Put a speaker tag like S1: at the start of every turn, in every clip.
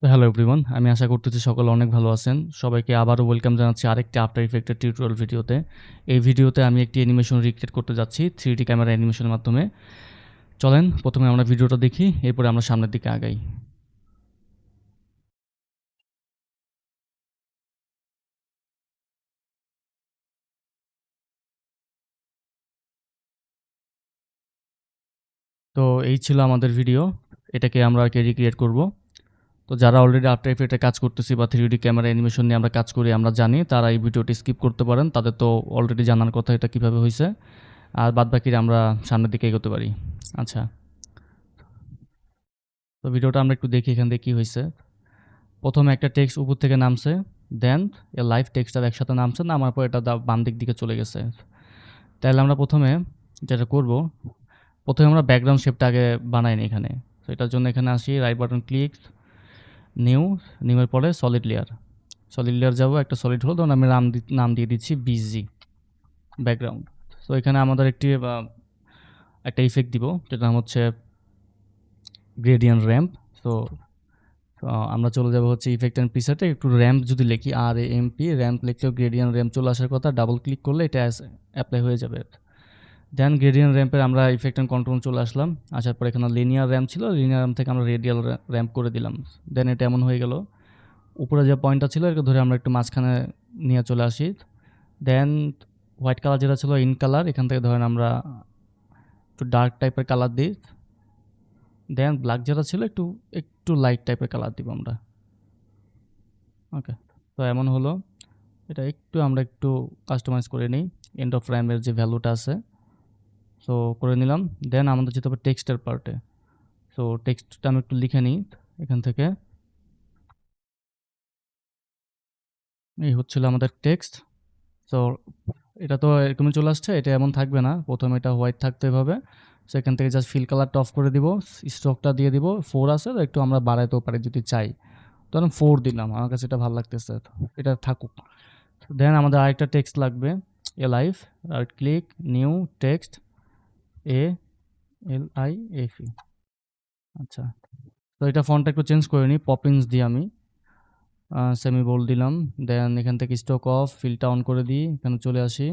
S1: তো hello everyone, আমি আশা করতেছি সকলে অনেক ভালো আছেন। সবাইকে আবারও ওয়েলকাম জানাচ্ছি আরেকটি আফটার ইফেক্টের টিউটোরিয়াল ভিডিওতে। এই ভিডিওতে আমি একটি অ্যানিমেশন রিক্রিয়েট করতে যাচ্ছি 3D ক্যামেরা অ্যানিমেশনের মাধ্যমে। চলেন প্রথমে আমরা ভিডিওটা দেখি, এরপরে আমরা সামনের দিকে আগাই। তো এই ছিল আমাদের ভিডিও, এটাকে আমরা আর কি রিক্রিয়েট করব। তো যারা অলরেডি আফটার ইফেক্টে কাজ করতেছি বা 3D ক্যামেরা অ্যানিমেশন নিয়ে আমরা কাজ করি, আমরা জানি, তারা এই ভিডিওটি স্কিপ করতে পারেন। তাদের তো অলরেডি জানার কথা এটা কীভাবে হয়েছে, আর বাদবাকিরা আমরা সামনের দিকে এগোতে পারি। আচ্ছা, তো ভিডিওটা আমরা একটু দেখি এখান থেকে কী হয়েছে। প্রথমে একটা টেক্সট উপর থেকে নামছে, দেন এ লাইভ টেক্সটটা একসাথে নামছে, নামার পর এটা বাম দিক দিকে চলে গেছে। তাহলে আমরা প্রথমে যেটা করব, প্রথমে আমরা ব্যাকগ্রাউন্ড শেপটা আগে বানাই নি এখানে। তো এটার জন্য এখানে আসি, রাইট বাটন ক্লিক, নিউ, নিউয়ের পরে সলিড লেয়ার, সলিড লেয়ার যাবো, একটা সলিড হল, ধরুন আমি নাম দিয়ে দিচ্ছি বিজি ব্যাকগ্রাউন্ড। তো এখানে আমাদের একটা ইফেক্ট দিব, যেটা নাম হচ্ছে গ্রেডিয়েন্ট র্যাম্প। তো আমরা চলে যাব হচ্ছে ইফেক্ট অ্যান্ড প্রিসেটে, একটু র্যাম্প যদি লিখি, আর এমপি র্যাম্প লিখলেও গ্রেডিয়েন্ট র্যাম্প চলে আসার কথা, ডাবল ক্লিক করলে এটা অ্যাপ্লাই হয়ে যাবে। দেন গ্রেডিয়েন্ট র্যাম্পের আমরা ইফেক্ট অ্যান্ড কন্ট্রোল চলে আসলাম, আসার পর এখানে লিনিয়ার র্যাম্প ছিল, লিনিয়ার র্যাম্প থেকে আমরা রেডিয়াল র্যাম্প করে দিলাম। দেন এটা এমন হয়ে গেল, উপরে যে পয়েন্টটা ছিল এটাকে ধরে আমরা একটু মাঝখানে নিয়ে চলে আসি। দেন হোয়াইট কালার যেটা ছিল ইন কালার, এখান থেকে ধরেন আমরা একটু ডার্ক টাইপের কালার দিই। দেন ব্ল্যাক যেটা ছিল একটু একটু লাইট টাইপের কালার দিব আমরা। ওকে, তো এমন হলো। এটা আমরা একটু কাস্টমাইজ করে নিই, এন্ড অফ র্যামের যে ভ্যালুটা আছে, সো করে নিলাম। দেন আমাদের যেতে হবে টেক্সটের পার্টে। সো টেক্সটটা আমি একটু লিখে নিই এখান থেকে। এই হচ্ছিল আমাদের টেক্সট। সো এটা তো এরকমই চলে আসছে, এটা এমন থাকবে না, প্রথমে এটা হোয়াইট থাকতে হবে। সো এখান থেকে জাস্ট ফিল কালারটা অফ করে দিব, স্ট্রোকটা দিয়ে দিব 4 আছে, তো একটু আমরা বাড়াইতেও পারি যদি চাই। ধরুন 4 দিলাম, আমার কাছে এটা ভালো লাগতেছে, এটা থাকুক। দেন আমাদের আরেকটা টেক্সট লাগবে, a live, right click, new text, A L I F E. আচ্ছা, তো এটা ফন্টটা একটু চেঞ্জ করে নিই, পপিন্স দিয়ে আমি সেমি বোল্ড দিলাম। দেন এখান থেকে স্টক অফ, ফিলটা অন করে দিই, এখানে চলে আসি।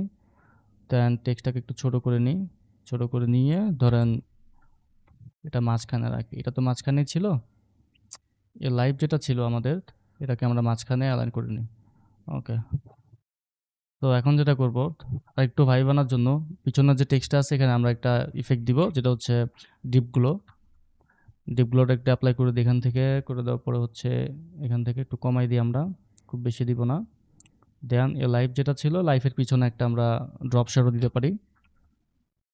S1: দেন টেক্সটটাকে একটু ছোট করে নিই, ছোট করে নিয়ে ধরেন এটা মাঝখানে রাখি, এটা তো মাঝখানেই ছিল, এ লাইভ যেটা ছিল আমাদের, এটাকে আমরা মাঝখানে অ্যালাইন করে নিই। ওকে, তো এখন যেটা করব, একটু ভাই বানার জন্য পিছনের যে টেক্সটটা আছে এখানে আমরা একটা ইফেক্ট দিব, যেটা হচ্ছে ডিপগুলো। ডিপগুলোটা একটু অ্যাপ্লাই করে দিই, এখান থেকে করে দেওয়ার পরে হচ্ছে এখান থেকে একটু কমাই দিই আমরা, খুব বেশি দিব না। দেন এ লাইভ যেটা ছিল, লাইফের পিছনে একটা আমরা ড্রপ শ্যাডো দিতে পারি,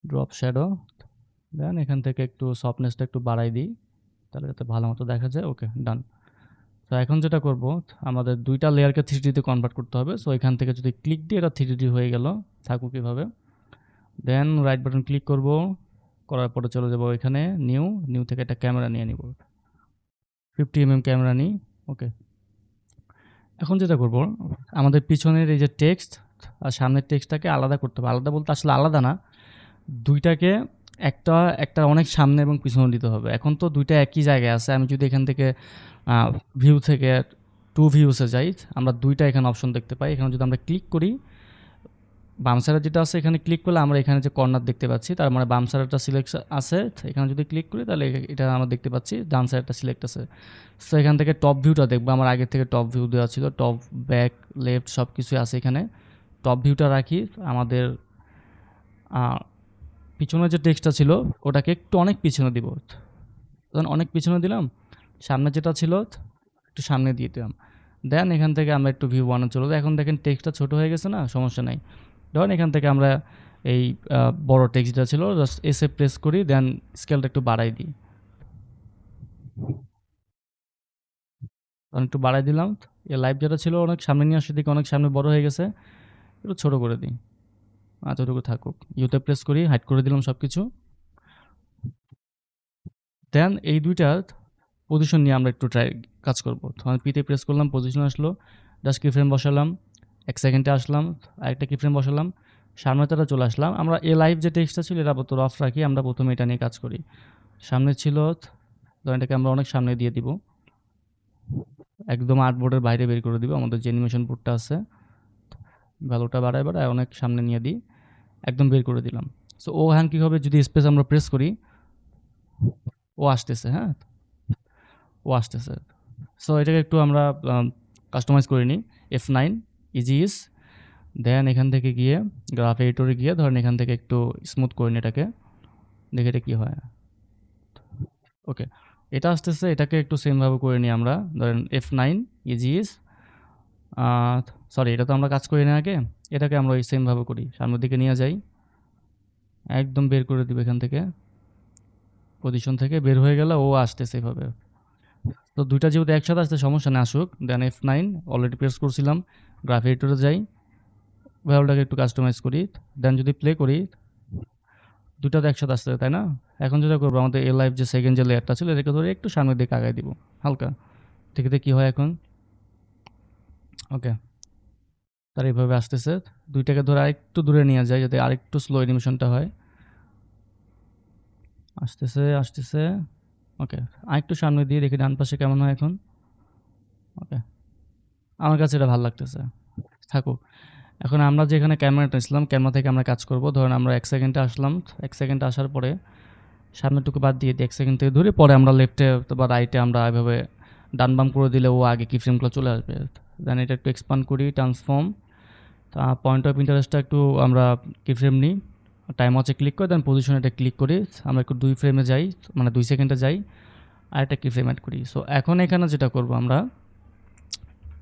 S1: ড্রপ শ্যাডো। দেন এখান থেকে একটু সফটনেসটা একটু বাড়াই দিই, তাহলে যাতে ভালো মতো দেখা যায়। ওকে, ডান। তো এখন যেটা করব, আমাদের দুইটা লেয়ারকে 3D তে কনভার্ট করতে হবে। সো এখান থেকে যদি ক্লিক দিই, এটা 3D হয়ে গেল, থাকুক এভাবে। দেন রাইট বাটন ক্লিক করব, করার পরে চলে যাব এখানে নিউ, নিউ থেকে একটা ক্যামেরা নিয়ে নিব, 50 mm ক্যামেরা নিই। ওকে, এখন যেটা করব, আমাদের পিছনের এই যে টেক্সট আর সামনের টেক্সটটাকে আলাদা করতে হবে। আলাদা বলতে আসলে আলাদা না, দুইটাকে একটা একটা অনেক সামনে এবং পিছনে দিতে হবে। এখন তো দুইটা একই জায়গায় আছে, আমি যদি এখান থেকে ভিউ থেকে টু ভিউসে যাই, আমরা দুইটা এখানে অপশন দেখতে পাই। এখানে যদি আমরা ক্লিক করি, বাম সাইডে যেটা আছে এখানে ক্লিক করলে আমরা এখানে যে কর্নার দেখতে পাচ্ছি, তার মানে বাম সাইডটা সিলেক্ট আছে। এখানে যদি ক্লিক করি তাহলে এটা আমরা দেখতে পাচ্ছি ডান সাইডটা সিলেক্ট আছে। সো এখান থেকে টপ ভিউটা দেখবো, আমার আগের থেকে টপ ভিউ দেওয়া ছিল, টপ, ব্যাক, লেফট সব কিছুই আছে এখানে। টপ ভিউটা রাখি, আমাদের পিছনে যে টেক্সটটা ছিল ওটাকে একটু অনেক পিছনে দিব, তখন অনেক পিছনে দিলাম। সামনে যেটা ছিল একটু সামনে দিয়ে দিলাম। দেন এখান থেকে আমরা একটু ভিউ ওয়ানে চলে যাই। এখন দেখেন টেক্সটটা ছোট হয়ে গেছে না, সমস্যা নাই। ধরেন এখান থেকে আমরা এই বড় টেক্সটটা ছিল, জাস্ট এসে প্রেস করি, দেন স্কেলটা একটু বাড়াই দিই, তখন একটু বাড়াই দিলাম। এই লাইভ যেটা ছিল অনেক সামনে নিয়ে আসে, দিকে অনেক সামনে বড় হয়ে গেছে, একটু ছোট করে দিই, এতটুকু থাকুক। ইউতে প্রেস করি, হাইড করে দিলাম সব কিছু। দেন এই দুইটা পজিশন নিয়ে আমরা একটু কাজ করবো। তখন পিতে প্রেস করলাম, পজিশন আসলো, জাস্ট কি ফ্রেম বসালাম, 1 সেকেন্ডে আসলাম, আরেকটা কি ফ্রেম বসালাম, সামনে তারা চলে আসলাম। আমরা এ লাইভ যে টেক্সটটা ছিল এটা তো রফ রাখি, আমরা প্রথমে এটা নিয়ে কাজ করি। সামনে ছিল, ধরেন এটাকে আমরা অনেক সামনে দিয়ে দিব, একদম আর্টবোর্ডের বাইরে বের করে দিব। আমাদের যে অ্যানিমেশন বোর্ডটা আছে, ভ্যালুটা বাড়ায় অনেক সামনে নিয়ে দিই, একদম বের করে দিলাম। সো ও হ্যান কী হবে, যদি স্পেস আমরা প্রেস করি, ও আসতেছে, হ্যাঁ, ও আসতেছে। সো এটাকে একটু আমরা কাস্টমাইজ করে নিই। F9 ইজি ইজ, দেন এখান থেকে গিয়ে গ্রাফ এডিটরে গিয়ে ধরেন এখান থেকে একটু স্মুথ করে নিই এটাকে, দেখে এটা কী হয়। ওকে, এটা আসতেছে, এটাকে একটু সেমভাবে করে নিই আমরা। ধরেন F9 ইজি ইজ, সরি এটা তো আমরা কাজ করি না আগে, এটাকে আমরা ওই সেমভাবে করি, সামনের দিকে নিয়ে যাই, একদম বের করে দিব এখান থেকে, পজিশন থেকে বের হয়ে গেলে ও আসতেছে এভাবে। তো দুইটা যেহেতু একসাথে আসতে সমস্যা না, আসুক। দেন F9 অলরেডি প্রেস করছিলাম, গ্রাফ এডিটরে যাই, ভ্যালুটাকে একটু কাস্টমাইজ করি, দেন যদি প্লে করি, দুটা তো একসাথে আসছে, তাই না? এখন যেটা করবো, আমাদের এ লাইভ যে সেকেন্ড যে লেয়ারটা ছিল, এটাকে ধরে একটু সামনের দিকে আগায় দিব হালকা, ঠিক আছে? কী হয় এখন? ওকে, তার এইভাবে আসতেছে। দুইটাকে ধরে আরেকটু দূরে নিয়ে যায় যাতে আরেকটু স্লো অ্যানিমেশনটা হয়। আসতেছে আসতেছে, ওকে, আরেকটু সামনে দিয়ে দেখি ডান পাশে কেমন হয় এখন। ওকে, আমার কাছে এটা ভালো লাগতেছে, থাকুক। এখন আমরা যে এখানে ক্যামেরাটা নিয়েছিলাম, ক্যামেরা থেকে আমরা কাজ করব। ধরুন আমরা 1 সেকেন্ডে আসলাম, 1 সেকেন্ডে আসার পরে সামনেরটুকু বাদ দিয়ে দিই 1 সেকেন্ড থেকে ধরে, পরে আমরা লেফটে বা রাইটে আমরা এভাবে ডান বাম করে দিলে ও আগে কি ফ্রেমগুলো চলে আসবে। দেন এটা একটু এক্সপান্ড করি, ট্রান্সফর্ম, পয়েন্ট অফ ইন্টারেস্টটা একটু আমরা কি ফ্রেম নিই, টাইম ওয়াচে ক্লিক করে দেন পজিশন এটা ক্লিক করি, আমরা একটু 2 ফ্রেমে যাই, মানে 2 সেকেন্ডে যাই, আর একটা কি ফ্রেম অ্যাড করি। সো এখন এখানে যেটা করব আমরা,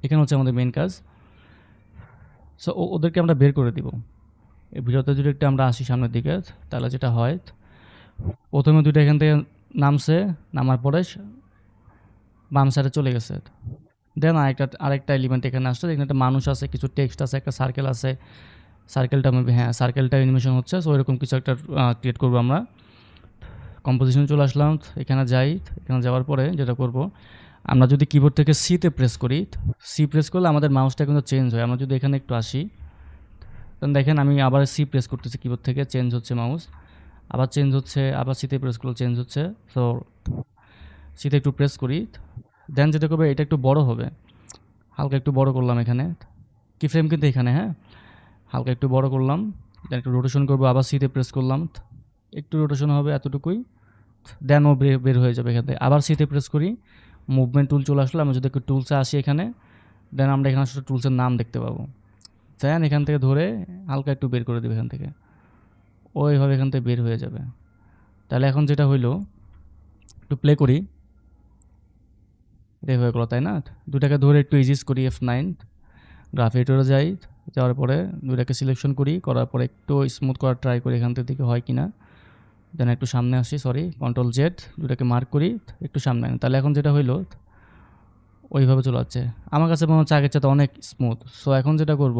S1: এখানে হচ্ছে আমাদের মেন কাজ। সো ওদেরকে আমরা বের করে দিব। এই ভিডিওতে যদি একটু আমরা আসি সামনের দিকে, তাহলে যেটা হয়, প্রথমে দুইটা এখান থেকে নামছে, নামার পরে বাম সাইডে চলে গেছে। দেন আরেকটা এলিমেন্ট এখানে আসছে, এখানে একটা মানুষ আছে, কিছু টেক্সট আছে, একটা সার্কেল আছে, সার্কেলটা মেবি, হ্যাঁ সার্কেলটা অ্যানিমেশন হচ্ছে। সো এরকম কিছু একটা ক্রিয়েট করবো আমরা। কম্পোজিশনে চলে আসলাম, এখানে যাই, এখানে যাওয়ার পরে যেটা করব, আমরা যদি কিবোর্ড থেকে সিতে প্রেস করি, সি প্রেস করলে আমাদের মাউসটা কিন্তু চেঞ্জ হয়। আমরা যদি এখানে একটু আসি, তখন দেখেন আমি আবার সি প্রেস করতেছি, কিবোর্ড থেকে চেঞ্জ হচ্ছে মাউস, আবার চেঞ্জ হচ্ছে, আবার সিতে প্রেস করলে চেঞ্জ হচ্ছে। সো সিতে একটু প্রেস করি, দেন যেটা করবে, এটা একটু বড় হবে, হালকা একটু বড় করলাম এখানে, কি ফ্রেম কিন্তু এখানে, হ্যাঁ, হালকা একটু বড় করলাম, দেন একটু রোটেশন করবো, আবার সিতে প্রেস করলাম, একটু রোটেশন হবে এতটুকুই, দেন ও বের হয়ে যাবে এখান থেকে। আবার সিতে প্রেস করি, মুভমেন্ট টুল চলে আসলো, আমি যদি একটু টুলসে আসি এখানে, দেন আমরা এখানে আসলে টুলসের নাম দেখতে পাবো, দেন এখান থেকে ধরে হালকা একটু বের করে দেবে এখান থেকে, ওইভাবে এখান থেকে বের হয়ে যাবে। তাহলে এখন যেটা হইলো, একটু প্লে করি, এটাই হয়ে গেলো, তাই না? দুটাকে ধরে একটু ইজিস করি, F9 গ্রাফ এডিটরে যাই, যাওয়ার পরে দুইটাকে সিলেকশন করি, করার পরে একটু স্মুথ করার ট্রাই করি এখান থেকে হয় কি না, দেন একটু সামনে আসি, সরি কন্ট্রোল জেড, দুটাকে মার্ক করি, একটু সামনে আনি। তাহলে এখন যেটা হইলো, ওইভাবে চলে যাচ্ছে, আমার কাছে মনে হচ্ছে আগের চাইতে অনেক স্মুথ। সো এখন যেটা করব,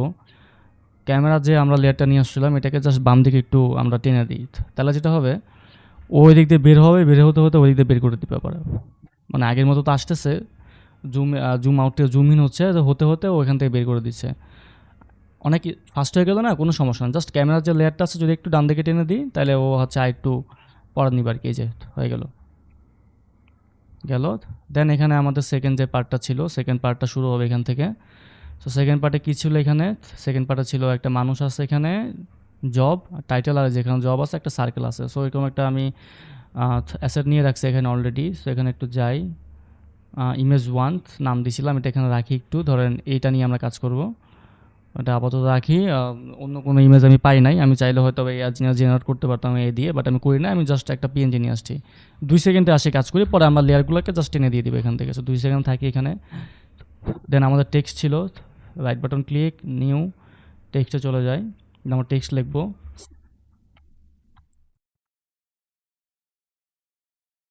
S1: ক্যামেরা যে আমরা লেয়ারটা নিয়ে আসছিলাম, এটাকে জাস্ট বাম দিকে একটু আমরা টেনে দিই, তাহলে যেটা হবে, ওই দিক দিয়ে বের হবে, বের হতে হতে ওই দিক দিয়ে বের করে দিতে পারে, মানে আগের মতো তো আসতেছে, জুম আউট থেকে জুম ইন হচ্ছে, হতে হতে ও এখান থেকে বের করে দিচ্ছে। অনেক ফাস্ট হয়ে গেল না, কোনো সমস্যা না, জাস্ট ক্যামেরার যে লেয়ারটা আছে যদি একটু ডান দিকে টেনে দিই, তাহলে ও হচ্ছে আর একটু পড়া নিবার কি, যে হয়ে গেল। দেন এখানে আমাদের সেকেন্ড যে পার্টটা ছিল, সেকেন্ড পার্টটা শুরু হবে এখান থেকে। সো সেকেন্ড পার্টে কী ছিল এখানে, সেকেন্ড পার্টে ছিল একটা মানুষ আছে এখানে, জব টাইটেল, আর যেখানে জব আছে একটা সার্কেল আছে। সো এরকম একটা আমি অ্যাসেট নিয়ে রাখছি এখানে অলরেডি। সো এখানে একটু যাই, ইমেজ 1 নাম দিয়েছিলাম, এটা এখানে রাখি একটু, ধরেন এইটা নিয়ে আমরা কাজ করব, এটা আপাতত রাখি। অন্য কোনো ইমেজ আমি পাই নাই, আমি চাইলে হয়তো এই জেনারেট করতে পারতাম এই দিয়ে, বাট আমি করি না, আমি জাস্ট একটা পিএনজি নিয়ে আসছি। 2 সেকেন্ডে আসে কাজ করি, পরে আমরা লেয়ারগুলোকে জাস্ট টেনে দিয়ে দিব এখান থেকে। সো 2 সেকেন্ড থাকি এখানে। দেন আমাদের টেক্সট ছিল, রাইট বাটন ক্লিক, নিউ টেক্সটে চলে যায়, আমরা টেক্সট লিখবো।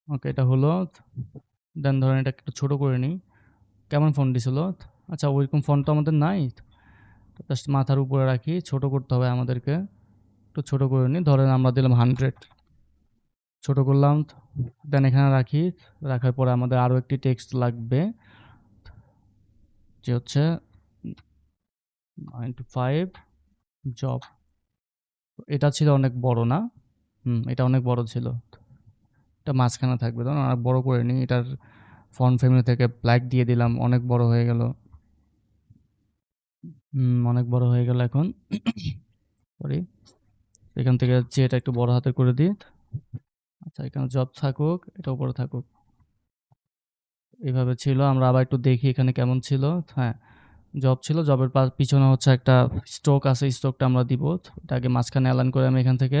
S1: ওকে, এটা হলো। দেন ধরেন এটা একটু ছোটো করে নিই, কেমন ফন্ট দিছিল, আচ্ছা ওইরকম ফন্ট তো আমাদের নাই, জাস্ট মাথার উপরে রাখি, ছোটো করতে হবে আমাদেরকে, একটু ছোটো করে নিই, ধরেন আমরা দিলাম 100, ছোটো করলাম, দেন এখানে রাখি। রাখার পরে আমাদের আরও একটি টেক্সট লাগবে, যে হচ্ছে 9 to 5 জব। এটা ছিল অনেক বড় না, এটা অনেক বড় ছিল, এটা মাঝখানে থাকবে, তখন অনেক বড় করে নিই এটার ফন্ট ফ্যামিলি থেকে ব্ল্যাক দিয়ে দিলাম, অনেক বড় হয়ে গেল। অনেক বড় হয়ে গেল এখন। সরি, এখান থেকে এটা একটু বড় হাতে করে দিই। আচ্ছা, এখানে জব থাকুক, এটা উপরে থাকুক। এইভাবে ছিল। আমরা আবার একটু দেখি এখানে কেমন ছিল। হ্যাঁ, জব ছিল, জবের পিছনে হচ্ছে একটা স্ট্রোক আছে, স্ট্রোকটা আমরা দিব। এটা আগে মাঝখানে অ্যালাইন করে আমি এখান থেকে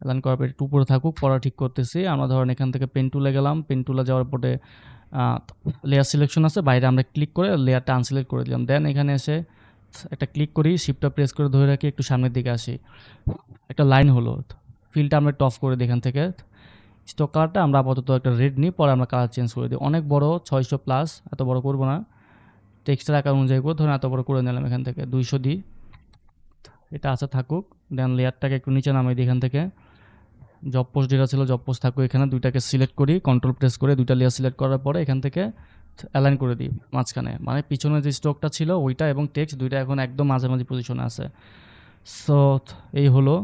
S1: অ্যালাইন করার পর একটু উপরে থাকুক, পড়া ঠিক করতেছি। আমরা ধরেন এখান থেকে পেন টুলে গেলাম, পেন টুলে যাওয়ার পরে লেয়ার সিলেকশন আছে, বাইরে আমরা ক্লিক করে লেয়ারটা আনসিলেক্ট করে দিলাম। দেন এখানে এসে একটা ক্লিক করি, শিফটটা প্রেস করে ধরে রাখি, একটু সামনের দিকে আসি, একটা লাইন হলো। ফিলটা আমরা একটু অফ করে দিই এখান থেকে। স্টক কালারটা আমরা আপাতত একটা রেড নিই, পরে আমরা কালার চেঞ্জ করে দিই। অনেক বড়, 600 প্লাস, এত বড় করব না, টেক্সটের আকার অনুযায়ী করে ধরুন এত বড় করে নিলাম। এখান থেকে 200 দিই, এটা আছে থাকুক। দেন লেয়ারটাকে একটু নিচে নামাই দিই এখান থেকে। জব পোস্ট যেটা ছিল, জব পোস্ট থাকুক এখানে। দুইটাকে সিলেক্ট করি, কন্ট্রোল প্রেস করে দুইটা লেয়ার সিলেক্ট করার পরে এখান থেকে অ্যালাইন করে দিই মাঝখানে, মানে পিছনে যে স্টকটা ছিল ওইটা এবং টেক্সট দুইটা এখন একদম মাঝামাঝি পজিশনে আছে। সো এই হলো।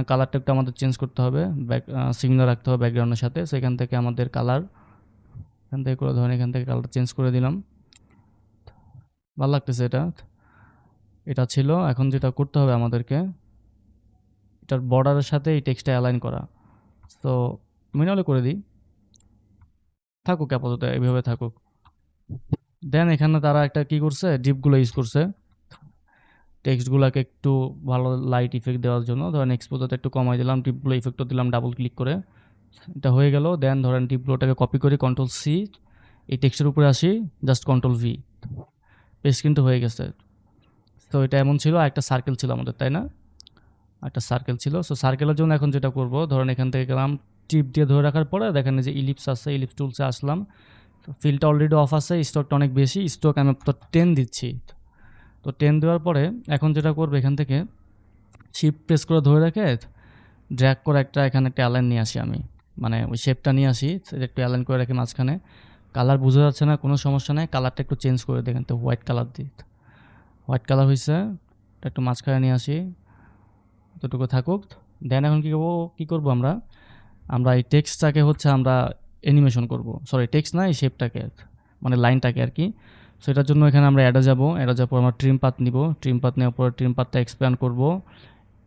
S1: কালারটা একটু আমাদের চেঞ্জ করতে হবে, সিমিলার রাখতে হবে ব্যাকগ্রাউন্ডের সাথে। সো এখান থেকে আমাদের কালার, এখান থেকে করে ধরেন এখান থেকে কালারটা চেঞ্জ করে দিলাম। ভালো লাগতেছে এটা। এটা ছিল। এখন যেটা করতে হবে আমাদেরকে, এটার বর্ডারের সাথে এই টেক্সটটা অ্যালাইন করা। তো ম্যানুয়ালি করে দিই, থাকুক আপাতত এইভাবে থাকুক। দেন এখানে তারা একটা কি করছে, ডিপগুলো ইউজ করছে টেক্সটগুলোকে একটু ভালো লাইট ইফেক্ট দেওয়ার জন্য। ধরেন এক্সপোজারটা একটু কমাই দিলাম, ডিপগুলো ইফেক্টও দিলাম ডাবল ক্লিক করে, এটা হয়ে গেল। দেন ধরেন ডিপগুলোটাকে কপি করি, কন্ট্রোল সি, এই টেক্সটের উপরে আসি, জাস্ট কন্ট্রোল ভি, পেস্ট কিন্তু হয়ে গেছে। তো এটা এমন ছিল, একটা সার্কেল ছিল আমাদের, তাই না? একটা সার্কেল ছিল। সো সার্কেলের জন্য এখন যেটা করব, ধরেন এখান থেকে গেলাম, টিপ দিয়ে ধরে রাখার পরে দেখেন যে ইলিপস আছে, ইলিপস টুলসে আসলাম। ফিলটা অলরেডি অফ আছে, স্টকটা অনেক বেশি, স্টক আমি তো 10 দিচ্ছি। তো 10 দেওয়ার পরে এখন যেটা করবো, এখান থেকে শিফট প্রেস করে ধরে রেখে ড্র্যাগ করে এখানে একটা অ্যালাইন নিয়ে আসি আমি, মানে ওই শেপটা নিয়ে আসি, একটু অ্যালাইন করে রাখি মাঝখানে। কালার বোঝা যাচ্ছে না, কোনো সমস্যা নেই, কালারটা একটু চেঞ্জ করে দেখেন তো, হোয়াইট কালার দিই। হোয়াইট কালার হয়েছে, একটু মাঝখানে নিয়ে আসি, এতটুকু থাকুক। দেন এখন কী করবো আমরা, আমরা এই টেক্সটটাকে হচ্ছে আমরা অ্যানিমেশন করব, সরি টেক্সট না, এই শেপটাকে, মানে লাইনটাকে আর কি। সো এটার জন্য এখানে আমরা অ্যাডে যাব, অ্যাডে যাওয়ার পর আমরা ট্রিম পাথ নিব, ট্রিম পাথ নেওয়ার পর ট্রিম পাথটা এক্সপ্যান্ড করব।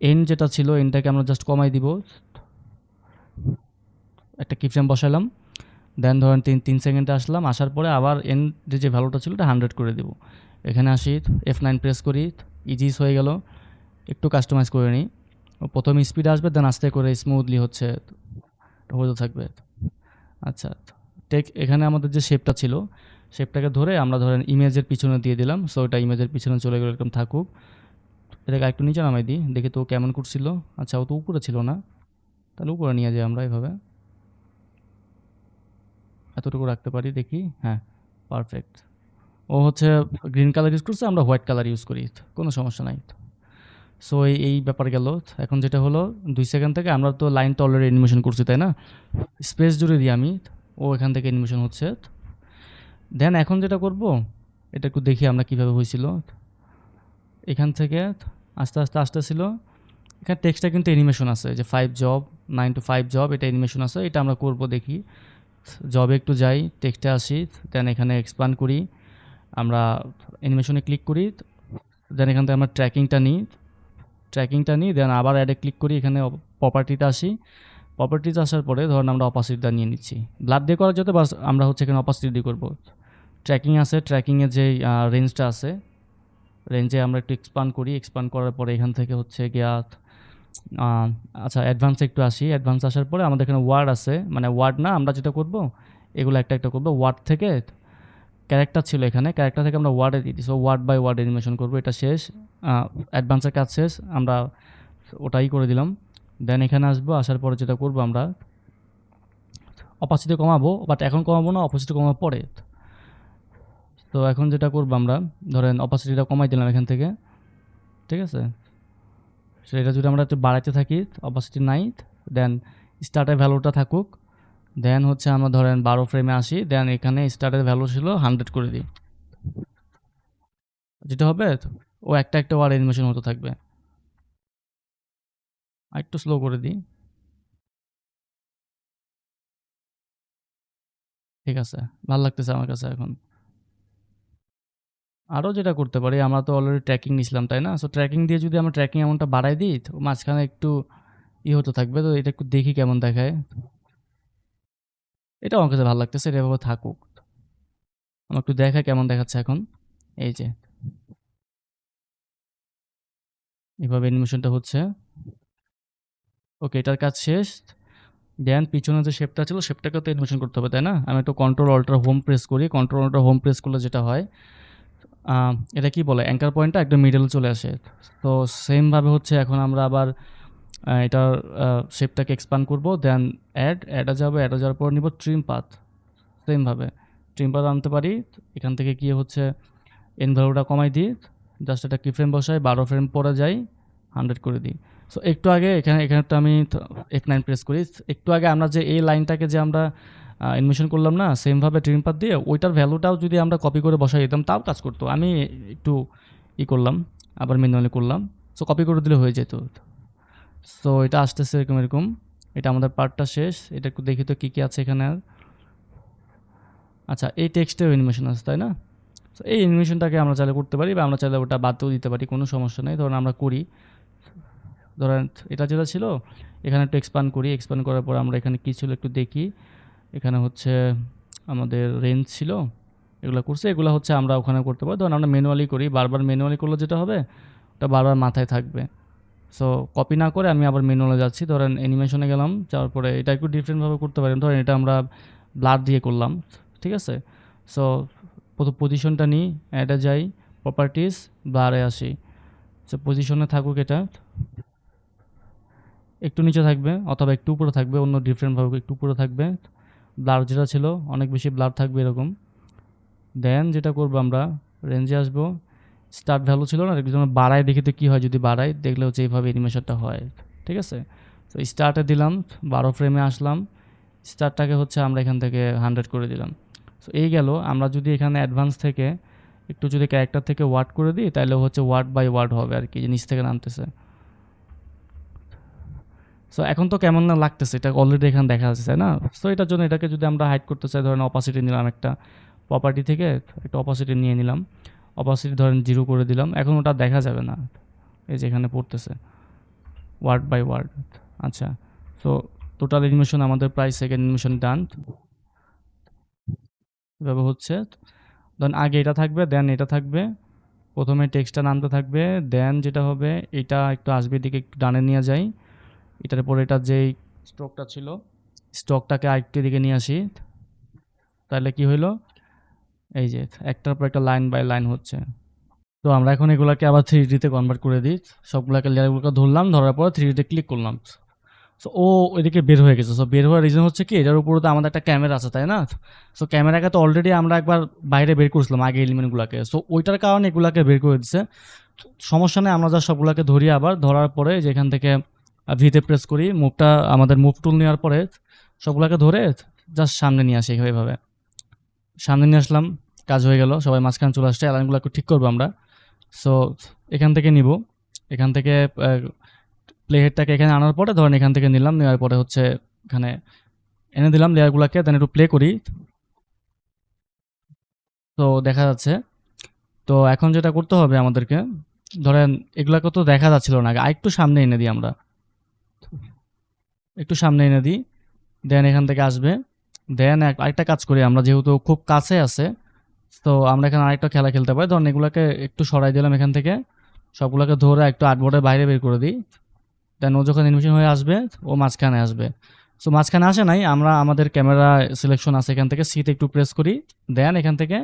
S1: এন্ড যেটা ছিল, এন্ডটাকে আমরা জাস্ট কমাই দিব, একটা কিফ্রেম বসালাম। দেন ধরেন 3 সেকেন্ডে আসলাম, আসার পরে আবার এন্ডের যে ভ্যালুটা ছিল এটা 100 করে দিব। এখানে আসি, F9 প্রেস করি, ইজিস হয়ে গেল। একটু কাস্টমাইজ করে নিই, প্রথমে স্পিড আসবে, দেন আস্তে করে স্মুথলি হচ্ছে হতে থাকবে। আচ্ছা, এখানে আমাদের যে শেপটা ছিল, শেপটাকে ধরে আমরা ধরেন ইমেজের পিছনে দিয়ে দিলাম। সো এটা ইমেজের পিছনে চলে গেলো, এরকম থাকুক। এটাকে একটু নিচে নামাই দিই, দেখি তো কেমন করছিল। আচ্ছা, ও তো উপরে ছিল না, তাহলে উপরে নিয়ে যাই আমরা এভাবে, এতটুকু রাখতে পারি দেখি। হ্যাঁ, পারফেক্ট। ও হচ্ছে গ্রিন কালার ইউজ করছে, আমরা হোয়াইট কালার ইউজ করি, কোনো সমস্যা নাই। সো এই ব্যাপার গেল। এখন যেটা হলো, 2 সেকেন্ড থেকে আমরা তো লাইনটা অলরেডি অ্যানিমেশন করছি, তাই না? স্পেস জুড়ে দিই আমি, ও এখান থেকে অ্যানিমেশন হচ্ছে। দেন এখন যেটা করব, এটা একটু দেখি আমরা কীভাবে হয়েছিল। এখান থেকে আস্তে আস্তে আসতেছিল, এখানে টেক্সটটা কিন্তু অ্যানিমেশন আছে, যে 5 জব, 9 to 5 জব, এটা অ্যানিমেশন আছে, এটা আমরা করব দেখি। জবে একটু যাই, টেক্সটে আসি, দেন এখানে এক্সপ্যান্ড করি, আমরা অ্যানিমেশনে ক্লিক করি। দেন এখান থেকে আমরা ট্র্যাকিংটা নিই, দেন আবার অ্যাডে ক্লিক করি, এখানে প্রপার্টিতে আসি। প্রপার্টিতে আসার পরে ধরুন আমরা অপাসিটিটা নিয়ে নিচ্ছি, ব্লাড দিয়ে করা যেতে, বাস আমরা হচ্ছে এখানে অপাসিটি দিয়ে করবো। ট্র্যাকিং আছে, ট্র্যাকিংয়ের যে রেঞ্জটা আছে, রেঞ্জে আমরা একটু এক্সপান্ড করি, এক্সপান্ড করার পরে এখান থেকে হচ্ছে গিয়া আচ্ছা অ্যাডভান্সে একটু আসি। অ্যাডভান্স আসার পরে আমাদের এখানে ওয়ার্ড আছে, মানে ওয়ার্ড না, আমরা যেটা করব এগুলো একটা একটা করবো। ওয়ার্ড থেকে ক্যারেক্টার ছিল, এখানে ক্যারেক্টার থেকে আমরা ওয়ার্ডে দিই, so word by word animation করবো। এটা শেষ, অ্যাডভান্সের কাজ শেষ, আমরা ওটাই করে দিলাম। দেন এখানে আসবো, আসার পরে যেটা করবো আমরা অপাসিটি কমাবো, বাট এখন কমাবো না, অপাসিটি কমার পরে। তো এখন যেটা করবো আমরা, ধরেন অপাসিটিটা কমাই দিলাম এখান থেকে, ঠিক আছে? সেটা যদি আমরা একটু বাড়াইতে থাকি, অপাসিটি নাই, দেন স্টার্টের ভ্যালুটা থাকুক। দেন হচ্ছে আমরা ধরেন 12 ফ্রেমে আসি, দেন এখানে স্টার্টের ভ্যালু ছিল 100 করে দিই। যেটা হবে, ও একটা একটা ওয়ার্ড অ্যানিমেশন হতে থাকবে। আর একটু স্লো করে দিই। ঠিক আছে। ভাল লাগতেছে আমার কাছে এখন। আরো যেটা করতে পারি, আমরা তো অলরেডি ট্র্যাকিং নিছিলাম, তাই না? সো ট্র্যাকিং দিয়ে যদি আমরা ট্র্যাকিং অ্যামাউন্টটা বাড়ায় দিই, তো মাঝখানে একটু হতে থাকবে। তো এটা একটু দেখি কেমন দেখায়। এটাও আমার কাছে ভালো লাগতেছে। এটা এভাবে থাকুক। আমার একটু দেখায় কেমন দেখাচ্ছে এখন। এই যে, এভাবে অ্যানিমেশনটা হচ্ছে। ওকে, এটার কাজ শেষ। দেন পিছনে যে শেপটা ছিল, শেপটাকে তো অ্যানিমেশন করতে হবে, তাই না? আমি একটু কন্ট্রোল অল্টার হোম প্রেস করি। কন্ট্রোল অল্টার হোম প্রেস করলে যেটা হয়, এটা কি বলে? অ্যাঙ্কার পয়েন্টটা একদম মিডলে চলে আসে। তো সেমভাবে হচ্ছে এখন আমরা আবার এটার শেপটাকে এক্সপান্ড করব। দেন অ্যাডে যাবো। অ্যাডে যাওয়ার পর নিব ট্রিম পাথ। সেমভাবে ট্রিম পাথ আনতে পারি। এখান থেকে গিয়ে হচ্ছে এন ভ্যালুটা কমাই দিই। জাস্ট এটা কি ফ্রেম বসাই, 12 ফ্রেম পরে যাই, 100 করে দিই। সো একটু আগে এখানে এখানে তো আমি F9 প্রেস করি। একটু আগে আমরা যে এই লাইনটাকে যে আমরা অ্যানিমেশন করলাম না, সেমভাবে ট্রিম পাথ দিয়ে ওইটার ভ্যালুটাও যদি আমরা কপি করে বসাই দিতাম, তাও কাজ করতো। আমি একটু করলাম, আবার ম্যানুয়ালি করলাম। সো কপি করে দিলে হয়ে যেত। সো এটা আসতেছে এরকম এরকম। এটা আমাদের পার্টটা শেষ। এটা একটু দেখি তো কী কী আছে এখানে আর। আচ্ছা, এই টেক্সটেও অ্যানিমেশন আছে, তাই না? সো এই অ্যানিমেশনটাকে আমরা চাইলে করতে পারি, বা আমরা চাইলে ওটা বাদও দিতে পারি, কোনো সমস্যা নেই। ধরুন আমরা করি, ধরেন এটা যেটা ছিল, এখানে একটু এক্সপান্ড করি। এক্সপান্ড করার পর আমরা এখানে কী ছিল একটু দেখি। এখানে হচ্ছে আমাদের রেঞ্জ ছিল, এগুলো করছে। এগুলো হচ্ছে আমরা ওখানে করতে পারি। ধরুন আমরা ম্যানুয়ালি করি, বারবার ম্যানুয়ালি করলে যেটা হবে, ওটা বারবার মাথায় থাকবে। সো কপি না করে আমি আবার ম্যানুয়ালে যাচ্ছি। ধরেন অ্যানিমেশনে গেলাম, যাওয়ার পরে এটা একটু ডিফারেন্টভাবে করতে পারি। ধরেন এটা আমরা ব্লার দিয়ে করলাম, ঠিক আছে? সো প্রথম পজিশনটা নিই, অ্যাডে যাই, প্রপার্টিস, ব্লারে আসি। সো পজিশনে থাকুক এটা, একটু নিচে থাকবে অথবা একটু উপরে থাকবে, অন্য ডিফারেন্টভাবে একটু উপরে থাকবে। ব্লার যেটা ছিল অনেক বেশি ব্লার থাকবে এরকম। দেন যেটা করবো আমরা, রেঞ্জে আসবো। স্টার্ট ভ্যালু ছিল না, একটু আমরা বাড়াই দেখি তো কী হয় যদি বাড়াই, দেখলে হচ্ছে এইভাবে অ্যানিমেশনটা হয়, ঠিক আছে? তো স্টার্টে দিলাম, 12 ফ্রেমে আসলাম। স্টারটাকে হচ্ছে আমরা এখান থেকে 100 করে দিলাম। সো এই গেল। আমরা যদি এখানে অ্যাডভান্স থেকে একটু যদি ক্যারেক্টার থেকে ওয়ার্ড করে দিই, তাহলে হচ্ছে ওয়ার্ড বাই ওয়ার্ড হবে আর কি, যে নিচ থেকে নামতেছে। সো এখন তো কেমন না লাগতেছে, এটা অলরেডি এখানে দেখা যাচ্ছে, তাই না? সো এটার জন্য এটাকে যদি আমরা হাইড করতে চাই, ধরেন অপাসিটি নিলাম একটা, প্রপার্টি থেকে একটা অপাসিটি নিয়ে নিলাম। অপাসিটি ধরেন 0 করে দিলাম। এখন ওটা দেখা যাবে না, এই যে এখানে পড়তেছে ওয়ার্ড বাই ওয়ার্ড। আচ্ছা, সো টোটাল অ্যানিমেশন আমাদের প্রায় সেকেন্ড অ্যানিমেশন ডান। এভাবে হচ্ছে। ধরেন আগে এটা থাকবে, দেন এটা থাকবে। প্রথমে টেক্সটটা নামতে থাকবে, দেন যেটা হবে এটা একটু আসবে, দিকে একটু ডানে নিয়ে যাই। এটার পরে এটা যেই স্ট্রোকটা ছিল, স্ট্রোকটাকে আরেকটু দিকে নিয়ে আসি। তাহলে কি হইলো? এই যে একটার পর একটা লাইন বাই লাইন হচ্ছে। তো আমরা এখন এগুলাকে আবার 3D তে কনভার্ট করে দিই। সবগুলাকে লেয়ারগুলোকে ধরলাম, ধরার পর 3D তে ক্লিক করলাম। সো ও ওইদিকে বের হয়ে গেছে। সো বের হওয়ার রিজন হচ্ছে কি, এটার উপরে তো আমাদের একটা ক্যামেরা আছে, তাই না? সো ক্যামেরাকে তো অলরেডি আমরা একবার বাইরে বের করছিলাম আগে এলিমেন্টগুলোকে। সো ওইটার কারণে এগুলাকে বের করে দিচ্ছে। সমস্যা নেই, আমরা যা সবগুলাকে ধরি, আবার ধরার পরে যেখান থেকে ভিতে প্রেস করি, মুভটা আমাদের মুভ টুল নেওয়ার পরে সবগুলাকে ধরে জাস্ট সামনে নিয়ে আসি এইভাবে। সামনে নিয়ে আসলাম, কাজ হয়ে গেল। সবাই মাঝখানে চলে আসছে। অ্যালাইনগুলোকে ঠিক করবো আমরা। সো এখান থেকে নিব, এখান থেকে প্লে হেডটাকে এখানে আনার পরে ধরেন এখান থেকে নিলাম, নেওয়ার পরে হচ্ছে এখানে এনে দিলাম লেয়ারগুলোকে। দেন একটু প্লে করি, তো দেখা যাচ্ছে। তো এখন যেটা করতে হবে আমাদেরকে, ধরেন এগুলাকে তো দেখা যাচ্ছিল না আগে, আরেকটু সামনে এনে দিই আমরা, একটু সামনে এনে দিই। দেন এখান থেকে আসবে। দেন আরেকটা কাজ করি আমরা, যেহেতু খুব কাছে আছে, তো আমরা এখানে আরেকটা খেলা খেলতে পারি। ধরেন এগুলাকে একটু সরাই দিলাম এখান থেকে, সবগুলোকে ধরে একটু আর্টবোর্ডের বাইরে বের করে দিই। দেন ও যখন অ্যানিমেশন হয়ে আসবে, ও মাঝখানে আসবে। সো মাঝখানে আসে নাই, আমরা আমাদের ক্যামেরা সিলেকশন আছে, এখান থেকে সিতে একটু প্রেস করি। দেন এখান থেকে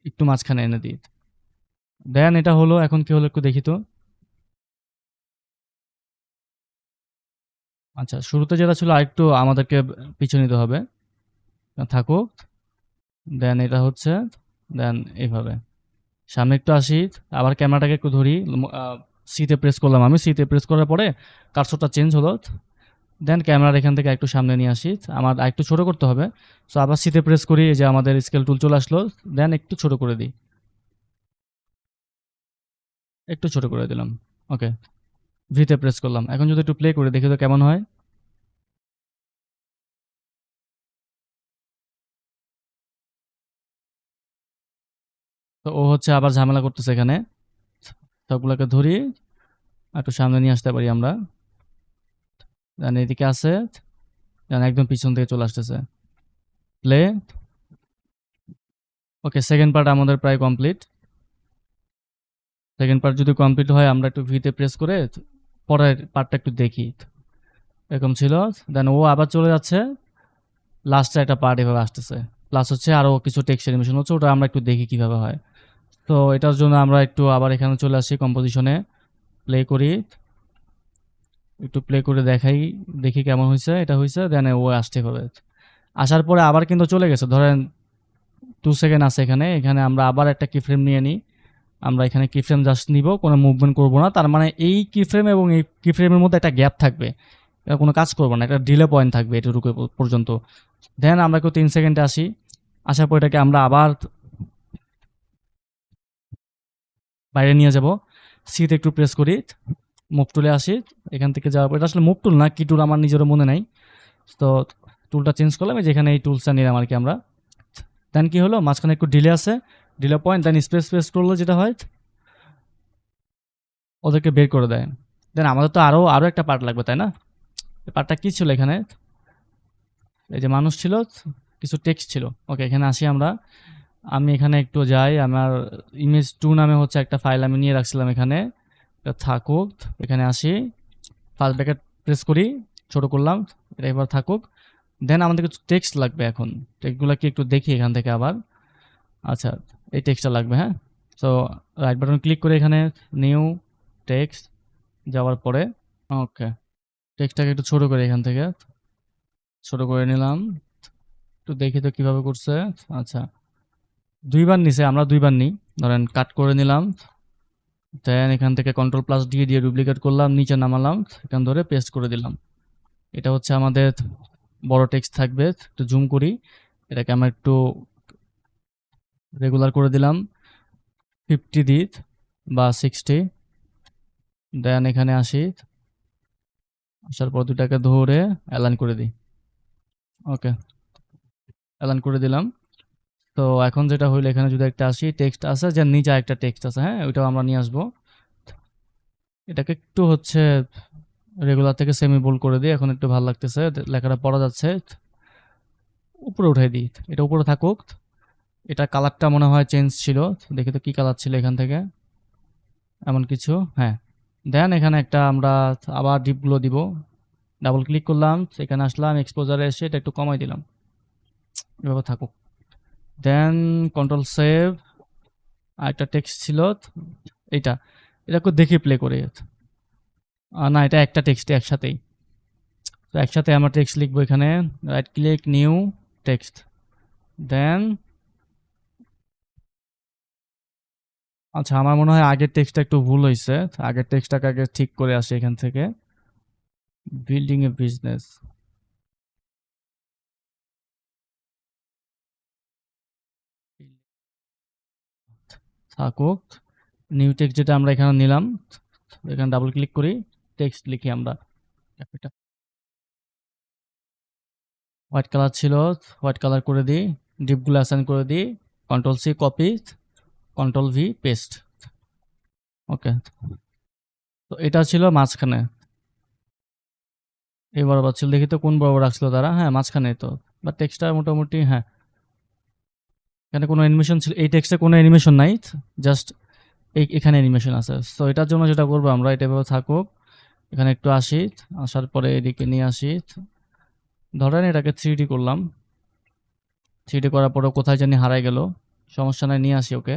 S1: একটু মাঝখানে এনে দিই। দেন এটা হলো। এখন কি হলো একটু দেখি তো। আচ্ছা, শুরুতে যেটা ছিল আরেকটু আমাদেরকে পিছু নিতে হবে, থাকুক। দেন এটা হচ্ছে, দেন এইভাবে সামনে একটু আসি। আবার ক্যামেরাটাকে একটু ধরি, সিতে প্রেস করলাম। আমি সিতে প্রেস করার পরে কার্সরটা চেঞ্জ হলো। দেন ক্যামেরার এখান থেকে একটু সামনে নিয়ে আসি, আমার একটু ছোট করতে হবে। সো আবার সিতে প্রেস করি, এই যে আমাদের স্কেল টুল চলে আসলো। দেন একটু ছোট করে দিই, একটু ছোট করে দিলাম। ওকে, ভিতে প্রেস করলাম। এখন যদি একটু প্লে করে দেখি তো কেমন হয়। তো ও হচ্ছে আবার ঝামেলা করতেছে এখানে। সবগুলোকে ধরি, একটু সামনে নিয়ে আসতে পারি আমরা। দেন এদিকে আছে, দেন একদম পিছন থেকে চলে আসতেছে। প্লে। ওকে, সেকেন্ড পার্ট আমাদের প্রায় কমপ্লিট। সেকেন্ড পার্ট যদি কমপ্লিট হয় আমরা একটু ভিতে প্রেস করে পরের পার্টটা একটু দেখি। এরকম ছিল। দেন ও আবার চলে যাচ্ছে, লাস্টে একটা পার্ট এভাবে আসতেছে। প্লাস হচ্ছে আরো কিছু টেক্সট অ্যানিমেশন হচ্ছে, ওটা আমরা একটু দেখি কিভাবে হয়। তো এটার জন্য আমরা একটু আবার এখানে চলে আসি কম্পোজিশনে, প্লে করি, একটু প্লে করে দেখাই, দেখি কেমন হয়েছে। এটা হয়েছে, দেন ও আসতে হবে। আসার পরে আবার কিন্তু চলে গেছে, ধরেন 2 সেকেন্ড আছে এখানে। এখানে আমরা আবার একটা কি ফ্রেম নিয়ে নিই। আমরা এখানে কি ফ্রেম জাস্ট নিব, কোনো মুভমেন্ট করব না। তার মানে এই কি ফ্রেম এবং এই কি ফ্রেমের মধ্যে একটা গ্যাপ থাকবে, এটা কোনো কাজ করবো না, একটা ডিলে পয়েন্ট থাকবে এটুকু পর্যন্ত। দেন আমরা একটু 3 সেকেন্ডে আসি। আসার পর এটাকে আমরা আবার বাইরে নিয়ে যাব, সিতে একটু প্রেস করি, মুভ টুলে আসি। এখান থেকে যাওয়ার পর, এটা আসলে মুভ টুল না, কি টুল আমার নিজেরও মনে নাই। তো টুলটা চেঞ্জ করলাম, এই যেখানে এই টুলসটা নিলাম আর কি আমরা। দেন কি হলো, মাঝখানে একটু ডিলে আছে, ডিলে পয়েন্ট, দেন স্পেস প্রেস করলে যেটা হয় ওদেরকে বের করে দেয়। দেন আমাদের তো আরো আরো একটা পার্ট লাগবে, তাই না? পার্টটা কি ছিল এখানে? এই যে মানুষ ছিল, কিছু টেক্সট ছিল। ওকে, এখানে আসি আমরা। আমি এখানে একটু যাই, আমার ইমেজ 2 নামে হচ্ছে একটা ফাইল আমি নিয়ে রাখছিলাম এখানে, এটা থাকুক। এখানে আসি, ফার্স্ট ব্র্যাকেট প্রেস করি, ছোট করলাম, এটা এবার থাকুক। দেন আমাদের কিছু টেক্সট লাগবে এখন, টেক্সটগুলো কি একটু দেখি এখান থেকে আবার। আচ্ছা, এই টেক্সটটা লাগবে, হ্যাঁ। সো রাইট বাটন ক্লিক করে এখানে নিউ টেক্সট যাওয়ার পরে, ওকে, টেক্সটটাকে একটু ছোট করে এখান থেকে ছোট করে নিলাম। একটু দেখি তো কিভাবে করছে। আচ্ছা, 2 বার নিছে, আমরা 2 বার নিই। ধরেন কাট করে নিলাম, দেন এখান থেকে কন্ট্রোল প্লাস ডি দিয়ে ডুপ্লিকেট করলাম, নিচে নামালাম, এখান ধরে পেস্ট করে দিলাম। এটা হচ্ছে আমাদের বড় টেক্সট থাকবে। একটু জুম করি, এটাকে আমরা একটু রেগুলার করে দিলাম, 50 দিই বা 60। দেন এখানে আসি, আসার পর দুটাকে ধরে অ্যালাইন করে দিই। ওকে, অ্যালাইন করে দিলাম। তো এখন যেটা হইলো, এখানে যদি একটা আসি, টেক্সট আছে যে নিচে একটা টেক্সট আছে, হ্যাঁ, ওইটাও আমরা নিয়ে আসবো। এটাকে একটু হচ্ছে রেগুলার থেকে সেমি বোল্ড করে দিই, এখন একটু ভালো লাগতেছে, লেখাটা পড়া যাচ্ছে। উপরে উঠাই দিই, এটা উপরে থাকুক। এটা কালারটা মনে হয় চেঞ্জ ছিল, দেখি তো কি কালার ছিল এখান থেকে, এমন কিছু, হ্যাঁ। দেন এখানে একটা আমরা আবার ডিপগুলো দিব, ডাবল ক্লিক করলাম, সেখানে আসলাম, এক্সপোজারে এসে এটা একটু কমাই দিলাম, এভাবে থাকুক। দেন কন্ট্রোল সেভ। আর একটা টেক্সট ছিল এইটা, এটা একটু দেখে প্লে করে। না, এটা একটা টেক্সট একসাথেই। তো একসাথে আমরা টেক্সট লিখবো এখানে, রাইট ক্লিক নিউ টেক্সট। দেন আচ্ছা, আমার মনে হয় আগের টেক্সটটা একটু ভুল হয়েছে, আগের টেক্সটটাকে আগে ঠিক করে আসি এখান থেকে। বিল্ডিং এ বিজনেস থাকুক। নিউ টেক্সট যেটা আমরা এখানে নিলাম, এখানে ডাবল ক্লিক করি, টেক্সট লিখি আমরা। এটা হোয়াইট কালার ছিল, হোয়াইট কালার করে দিই, ডিপগুলো অ্যাসাইন করে দিই, control C copy, control V paste. Okay, তো এটা ছিল মাঝখানে। এই বরাবর ছিল, দেখি তো কোন বরাবর রাখছিল তারা, হ্যাঁ মাঝখানে তো। বা টেক্সটটা মোটামুটি, হ্যাঁ, এখানে কোনো অ্যানিমেশন ছিল, এই টেক্সটে কোনো অ্যানিমেশন নাই, জাস্ট এখানে অ্যানিমেশন আছে। সো এটার জন্য যেটা করবো আমরা, এটা এভাবে থাকুক, এখানে একটু আসি, আসার পরে এদিকে নিয়ে আসি, ধরেন এটাকে 3D করলাম, 3D করার পরে কোথায় জানি হারাই গেল, সমস্যা নাই, নিয়ে আসি ওকে,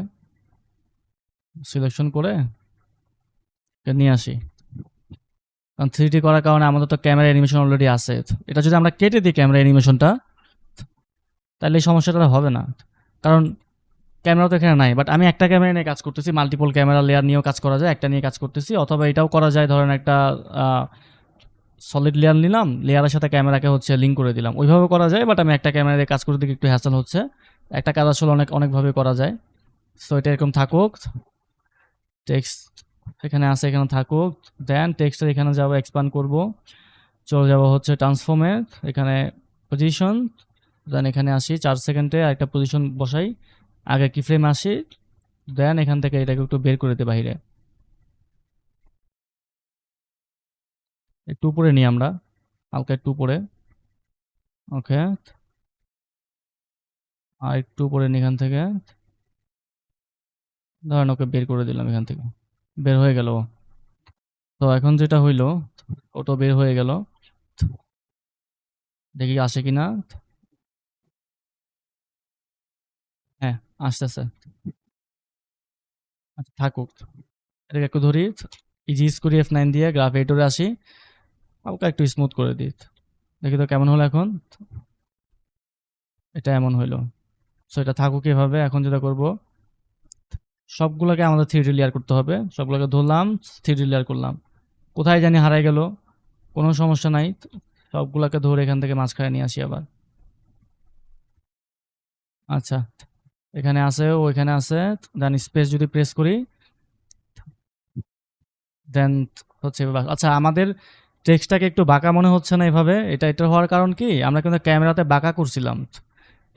S1: সিলেকশন করে নিয়ে আসি। কারণ 3D করার কারণে আমাদের তো ক্যামেরা অ্যানিমেশন অলরেডি আছে। এটা যদি আমরা কেটে দিই ক্যামেরা অ্যানিমেশনটা, তাহলে এই সমস্যাটা হবে না, কারণ ক্যামেরা তো এখানে নাই। বাট আমি একটা ক্যামেরা নিয়ে কাজ করতেছি, মাল্টিপল ক্যামেরা লেয়ার নিয়েও কাজ করা যায়, একটা নিয়ে কাজ করতেছি, অথবা এটাও করা যায়, ধরেন একটা সলিড লেয়ার নিলাম, লেয়ারের সাথে ক্যামেরাকে হচ্ছে লিঙ্ক করে দিলাম, ওইভাবে করা যায়। বাট আমি একটা ক্যামেরা দিয়ে কাজ করতে দিকে একটু হ্যাসেল হচ্ছে, একটা কাজ আসলে অনেকভাবে করা যায়। সো এটা এরকম থাকুক, টেক্সট এখানে আছে, এখানে থাকুক। দেন টেক্সটের এখানে যাবো, এক্সপ্যান্ড করব, চলে যাব হচ্ছে ট্রান্সফর্মে, এখানে পজিশন, দেন এখানে আসি 4 সেকেন্ডে একটা পজিশন বসাই, আগে কি ফ্রেম আসি, দেন এখান থেকে এটাকে একটু বের করে দিই বাইরে, একটু উপরে নিই আমরা, হালকা একটু উপরে। ওকে, আর একটু উপরে নিই এখান থেকে। ধরেন ওকে বের করে দিলাম এখান থেকে, বের হয়ে গেল ও। তো এখন যেটা হইলো, ওটা বের হয়ে গেল, দেখি আসে কিনা। হ্যাঁ, আসতেছে। আচ্ছা থাকুক, এটাকে একটু ধরি, ইজি করি F9 দিয়ে গ্রাফ এডিটরে আসি, হালকা একটু স্মুথ করে দিই। দেখি তো কেমন হলো এখন। এটা এমন হইলো। সো এটা থাকুক এভাবে। এখন যেটা করব, সবগুলোকে আমাদের 3D লেয়ার করতে হবে। সবগুলোকে ধরলাম, 3D লেয়ার করলাম। কোথায় জানি হারাই গেল, কোনো সমস্যা নাই। সবগুলোকে ধরে এখান থেকে মাঝখানে নিয়ে আসি আবার। আচ্ছা, এখানে আছে, ওইখানে আছে। দেন স্পেস যদি প্রেস করি, দেন হচ্ছে আচ্ছা, আমাদের টেক্সটটাকে একটু বাঁকা মনে হচ্ছে না এভাবে? এটা হওয়ার কারণ কি, আমরা কিন্তু ক্যামেরাতে বাঁকা করছিলাম।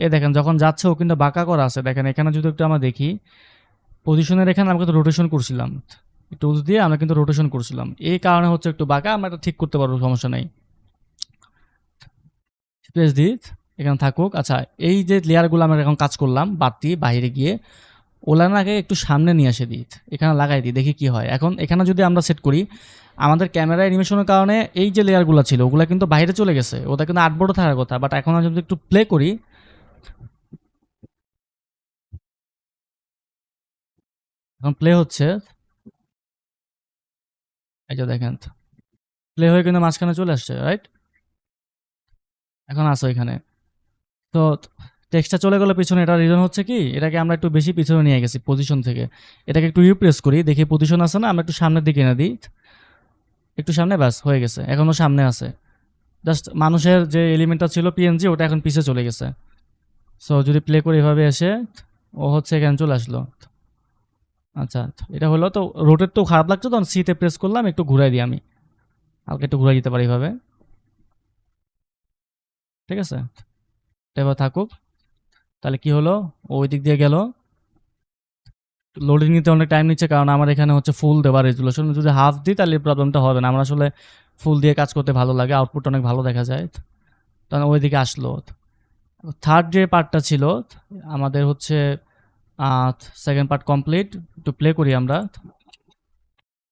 S1: এ দেখেন যখন যাচ্ছে ও কিন্তু বাঁকা করা আছে, দেখেন এখানে যদি একটু আমরা দেখি পজিশনের, এখানে আমরা কিন্তু রোটেশন করছিলাম, টুলস দিয়ে আমরা কিন্তু রোটেশন করছিলাম, এই কারণে হচ্ছে একটু বাঁকা। আমরা এটা ঠিক করতে পারবো, সমস্যা নাই। স্পেস দিই, এখানে থাকুক। আচ্ছা, এই যে লেয়ারগুলো আমরা এখন কাজ করলাম বাড়তি বাইরে গিয়ে, ওলানাকে একটু সামনে নিয়ে আসে দিই, এখানে লাগাই দিই, দেখি কি হয়। এখন এখানে যদি আমরা সেট করি, আমাদের ক্যামেরা অ্যানিমেশনের কারণে এই যে লেয়ারগুলো ছিল ওগুলো কিন্তু বাইরে চলে গেছে, ওটা কিন্তু আর্টবোর্ডে থাকার কথা। বাট এখন আমি যদি একটু প্লে করি, এখন প্লে হচ্ছে, এই যে দেখেন প্লে হয়ে কিন্তু মাঝখানে চলে আসছে, রাইট? এখন আসো এখানে। তো টেক্সটটা চলে গেল পিছনে, এটা রিজন হচ্ছে কি, এটাকে আমরা একটু বেশি পিছনে নিয়ে গেছি পজিশন থেকে। এটাকে একটু প্রেস করি, দেখি পজিশন আছে না, আমরা একটু সামনের দিকে এনে দিই, একটু সামনে, ব্যাস হয়ে গেছে, এখনো সামনে আছে। জাস্ট মানুষের যে এলিমেন্টটা ছিল পিএনজি, ওটা এখন পিছে চলে গেছে। সো যদি প্লে করে এভাবে এসে, ও হচ্ছে এখানে চলে আসলো। আচ্ছা, এটা হলো তো। রোটেট তো খারাপ লাগছে, তখন সিতে প্রেস করলাম, একটু ঘুরাই দিই আমি, হালকা একটু ঘুরাই দিতে পারি এভাবে। ঠিক আছে, তো এবার থাকুক। তাহলে কি হলো, ও ওই দিক দিয়ে গেল। লোডিং নিতে অনেক টাইম নিচ্ছে, কারণ আমার এখানে হচ্ছে ফুল দেওয়া রেজুলেশন। যদি হাফ দিই তাহলে প্রবলেমটা হবে না, আমার আসলে ফুল দিয়ে কাজ করতে ভালো লাগে, আউটপুট অনেক ভালো দেখা যায়। তখন ওইদিকে আসলো। থার্ড যে পার্টটা ছিল আমাদের হচ্ছে, সেকেন্ড পার্ট কমপ্লিট। একটু প্লে করি আমরা,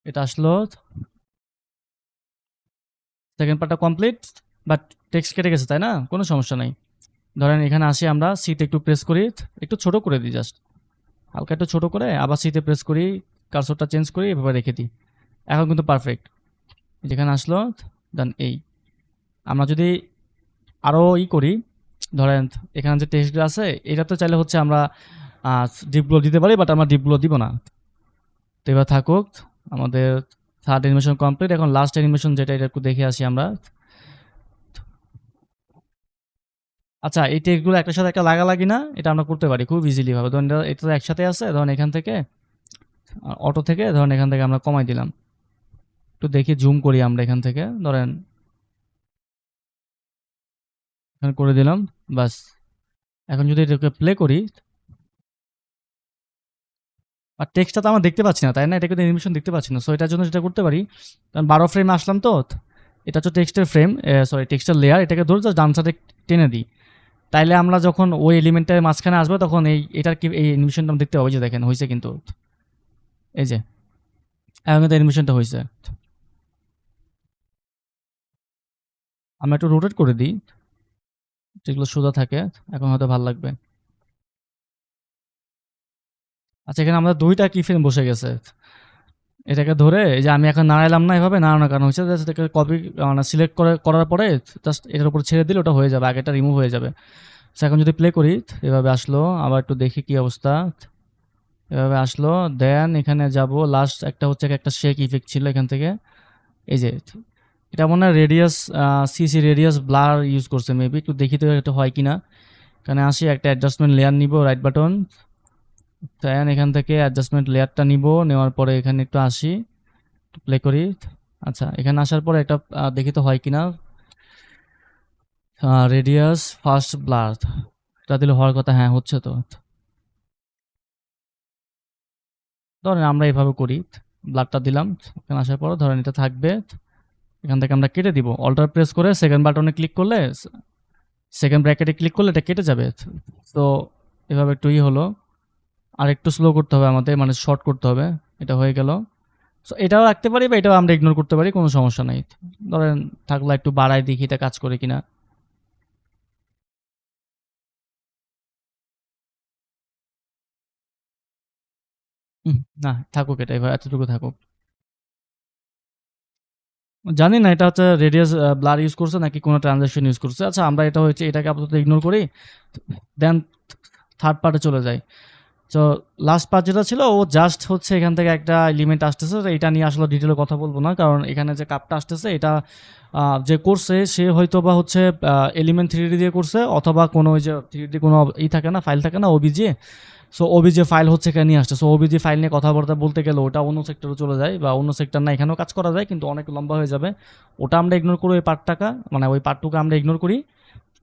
S1: এটা আসলো, সেকেন্ড পার্টটা কমপ্লিট। বাট টেক্সট কেটে গেছে, তাই না? কোনো সমস্যা নাই। ধরেন এখানে আসি আমরা, সিতে একটু প্রেস করি, একটু ছোট করে দিই জাস্ট, হালকা একটু ছোট করে আবার সিতে প্রেস করি, কার্সরটা চেঞ্জ করি, এভাবে রেখে দিই। এখন কিন্তু পারফেক্ট, যেখানে আসলো। দেন এই আমরা যদি আরো করি, ধরেন এখানে যে টেক্সটগুলো আছে, এটা তো চাইলে হচ্ছে আমরা ডিপগুলো দিতে পারি, বাট আমরা ডিপগুলো দিব না। তো এবার থাকুক, আমাদের থার্ড অ্যানিমেশন কমপ্লিট। এখন লাস্ট অ্যানিমেশন যেটা, এটা একটু দেখে আসি আমরা। আচ্ছা, এই টেক্সটগুলো একটার সাথে একটা লাগালাগি না, এটা আমরা করতে পারি খুব ইজিলি ভাবে। ধরেন এটা তো একসাথে আছে, ধরেন এখান থেকে অটো থেকে, ধরেন এখান থেকে আমরা কমাই দিলাম, একটু দেখি জুম করি আমরা এখান থেকে, ধরেন এখানে করে দিলাম, বাস। এখন যদি এটাকে প্লে করি, আর টেক্সটটা তো আমরা দেখতে পাচ্ছি না, তাই না? এটা কিন্তু অ্যানিমেশন দেখতে পাচ্ছি না। সো এটার জন্য যেটা করতে পারি, কারণ 12 ফ্রেম আসলাম তো, এটা হচ্ছে টেক্সটের ফ্রেম, সরি টেক্সটের লেয়ার, এটাকে ধরে জাস্ট ডান সাইডে টেনে দিই। তাইলে আমরা যখন ওই এলিমেন্টের মাঝখানে আসবো, তখন এটার কি এই অ্যানিমেশনটা আমরা দেখতে পাবো। যে দেখেন হয়েছে কিন্তু, এই যে এখন কিন্তু অ্যানিমেশনটা হয়েছে। আমরা একটু রোটেট করে দিই, যেগুলো সোজা থাকে, এখন হয়তো ভালো লাগবে। আচ্ছা, এখানে আমাদের ২টা কি ফ্রেম বসে গেছে। এটাকে ধরে, এই যে আমি এখন নাড়াইলাম না এভাবে, নাড়ানোর কারণ হচ্ছে জাস্ট এটাকে কপি, মানে সিলেক্ট করার পরে জাস্ট এটার উপর ছেড়ে দিলে ওটা হয়ে যাবে, আগেটা রিমুভ হয়ে যাবে। সো এখন যদি প্লে করি, এভাবে আসলো, আবার একটু দেখি কি অবস্থা। এভাবে আসলো, দেন এখানে যাব, লাস্ট একটা হচ্ছে একটা শেক ইফেক্ট ছিল এখান থেকে, এই যে এটা মনে হয় radius, CC radius blur use করছে মেবি, একটু দেখি তো এটা হয় কিনা। এখানে আসি, একটা অ্যাডজাস্টমেন্ট লেয়ার নিব, রাইট বাটন, দেন এখান থেকে অ্যাডজাস্টমেন্ট লেয়ারটা নিব, নেওয়ার পরে এখানে একটু আসি, প্লে করি। আচ্ছা, এখানে আসার পরে একটা দেখি তো হয় কিনা, রেডিয়াস ফার্স্ট ব্লার, এটা দিলে হওয়ার কথা। হ্যাঁ, হচ্ছে তো। ধরেন আমরা এভাবে করি, ব্লাডটা দিলাম, এখানে আসার পর ধরেন এটা থাকবে, এখান থেকে আমরা কেটে দিব, অল্টার প্রেস করে সেকেন্ড বাটনে ক্লিক করলে, সেকেন্ড ব্র্যাকেটে ক্লিক করলে এটা কেটে যাবে। তো এভাবে একটু হলো, আর একটু স্লো করতে হবে আমাদের, মানে শর্ট করতে হবে। এটা হয়ে গেল। সো এটাও রাখতে পারি বা এটাও আমরা ইগনোর করতে পারি, কোনো সমস্যা নাই। ধরেন থাকলে একটু বাড়াই দেখি এটা কাজ করে কিনা। হুম, না থাকুক, এটা এবার এতটুকু থাকুক। জানি না এটা হচ্ছে রেডিয়াস ব্লার ইউজ করছে নাকি কোনো ট্রানজাকশন ইউজ করছে। আচ্ছা আমরা এটা হচ্ছে এটাকে আপাতত ইগনোর করি, দেন থার্ড পার্টে চলে যাই। তো লাস্ট পার্ট যেটা ছিল, ও জাস্ট হচ্ছে এখান থেকে একটা এলিমেন্ট আসতেছে, তো এটা নিয়ে আসলে ডিটেলে কথা বলবো না, কারণ এখানে যে কাপটা আসতেছে এটা যে করছে সে হয়তো বা হচ্ছে এলিমেন্ট থ্রি ডি দিয়ে করছে, অথবা কোনো ওই যে থ্রি ডি কোনো থাকে না, ফাইল থাকে না ওবিজে। সো ওবিজে ফাইল হচ্ছে এখানে নিয়ে আসছে। সো ওবিজে ফাইল নিয়ে কথাবার্তা বলতে গেলে ওটা অন্য সেক্টরে চলে যায়, বা অন্য সেক্টর না, এখানেও কাজ করা যায় কিন্তু অনেক লম্বা হয়ে যাবে। ওটা আমরা ইগনোর করি, ওই পার্টটাকা মানে ওই পার্টটুকু আমরা ইগনোর করি।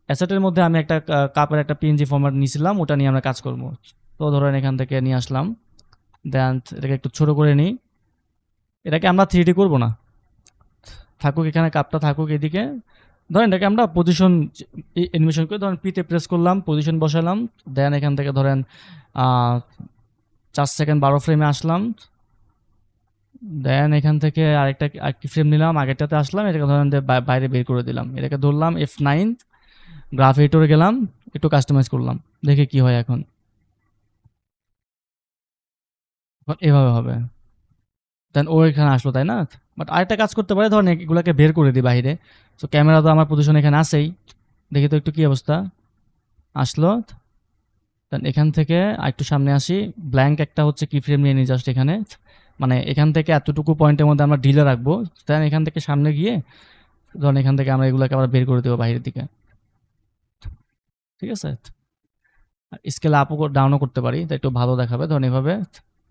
S1: অ্যাসেটের মধ্যে আমি একটা কাপের একটা পিএনজি ফরম্যাট নিয়েছিলাম, ওটা নিয়ে আমরা কাজ করবো। তো ধরেন এখান থেকে নিয়ে আসলাম, দেন এটাকে একটু ছোট করে নিই। এটাকে আমরা থ্রি ডি করবো না, থাকুক এখানে, কাপটা থাকুক এদিকে। ধরেন এটাকে আমরা পজিশন অ্যানিমেশন করে, ধরেন পিতে প্রেস করলাম, পজিশন বসালাম। দেন এখান থেকে ধরেন 4 সেকেন্ড 12 ফ্রেমে আসলাম। দেন এখান থেকে আরেকটি ফ্রেম নিলাম, আগেরটাতে আসলাম, এটাকে ধরেন বাইরে বের করে দিলাম, এটাকে ধরলাম F9, গ্রাফ এডিটরে গেলাম, একটু কাস্টমাইজ করলাম, দেখে কি হয় এখন। এখন এভাবে হবে। দেন ও এখানে আসলো, তাই না? বাট আরেকটা কাজ করতে পারে, ধরেন এগুলাকে বের করে দিই বাইরে। তো ক্যামেরা তো আমার পজিশন এখানে আছেই, দেখি তো একটু কি অবস্থা। আসলো। দেন এখান থেকে আরেকটু সামনে আসি, ব্ল্যাঙ্ক একটা হচ্ছে কি ফ্রেম নিয়ে নিই জাস্ট এখানে, মানে এখান থেকে এতটুকু পয়েন্টের মধ্যে আমরা ডিলে রাখবো। দেন এখান থেকে সামনে গিয়ে ধরেন এখান থেকে আমরা এগুলোকে আবার বের করে দেবো বাইরের দিকে। ঠিক আছে? স্কেল আপও ডাউনও করতে পারি, তাই একটু ভালো দেখাবে, ধরেন এভাবে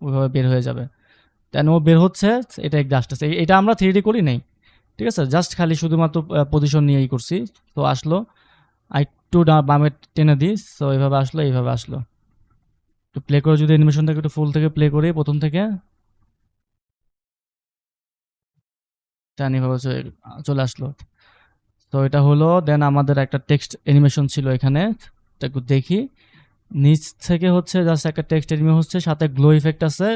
S1: ওইভাবে বের হয়ে যাবে। দেন ও বের হচ্ছে, এটা জাস্ট আছে, এটা আমরা থ্রি ডি করি নাই। ঠিক আছে, জাস্ট খালি শুধুমাত্র পজিশন নিয়েই করছি। তো আসলো, আর একটু বামে টেনে দিই, তো এইভাবে আসলো, এইভাবে আসলো। একটু প্লে করে যদি অ্যানিমেশনটাকে একটু ফুল থেকে প্লে করি প্রথম থেকে, দেন এইভাবে চলে আসলো। তো এটা হলো, দেন আমাদের একটা টেক্সট অ্যানিমেশন ছিল এখানে, এটা একটু দেখি। নিচ থেকে হচ্ছে জাস্ট একটা টেক্সট অ্যানিমেশন হচ্ছে, সাথে গ্লো ইফেক্ট আছে,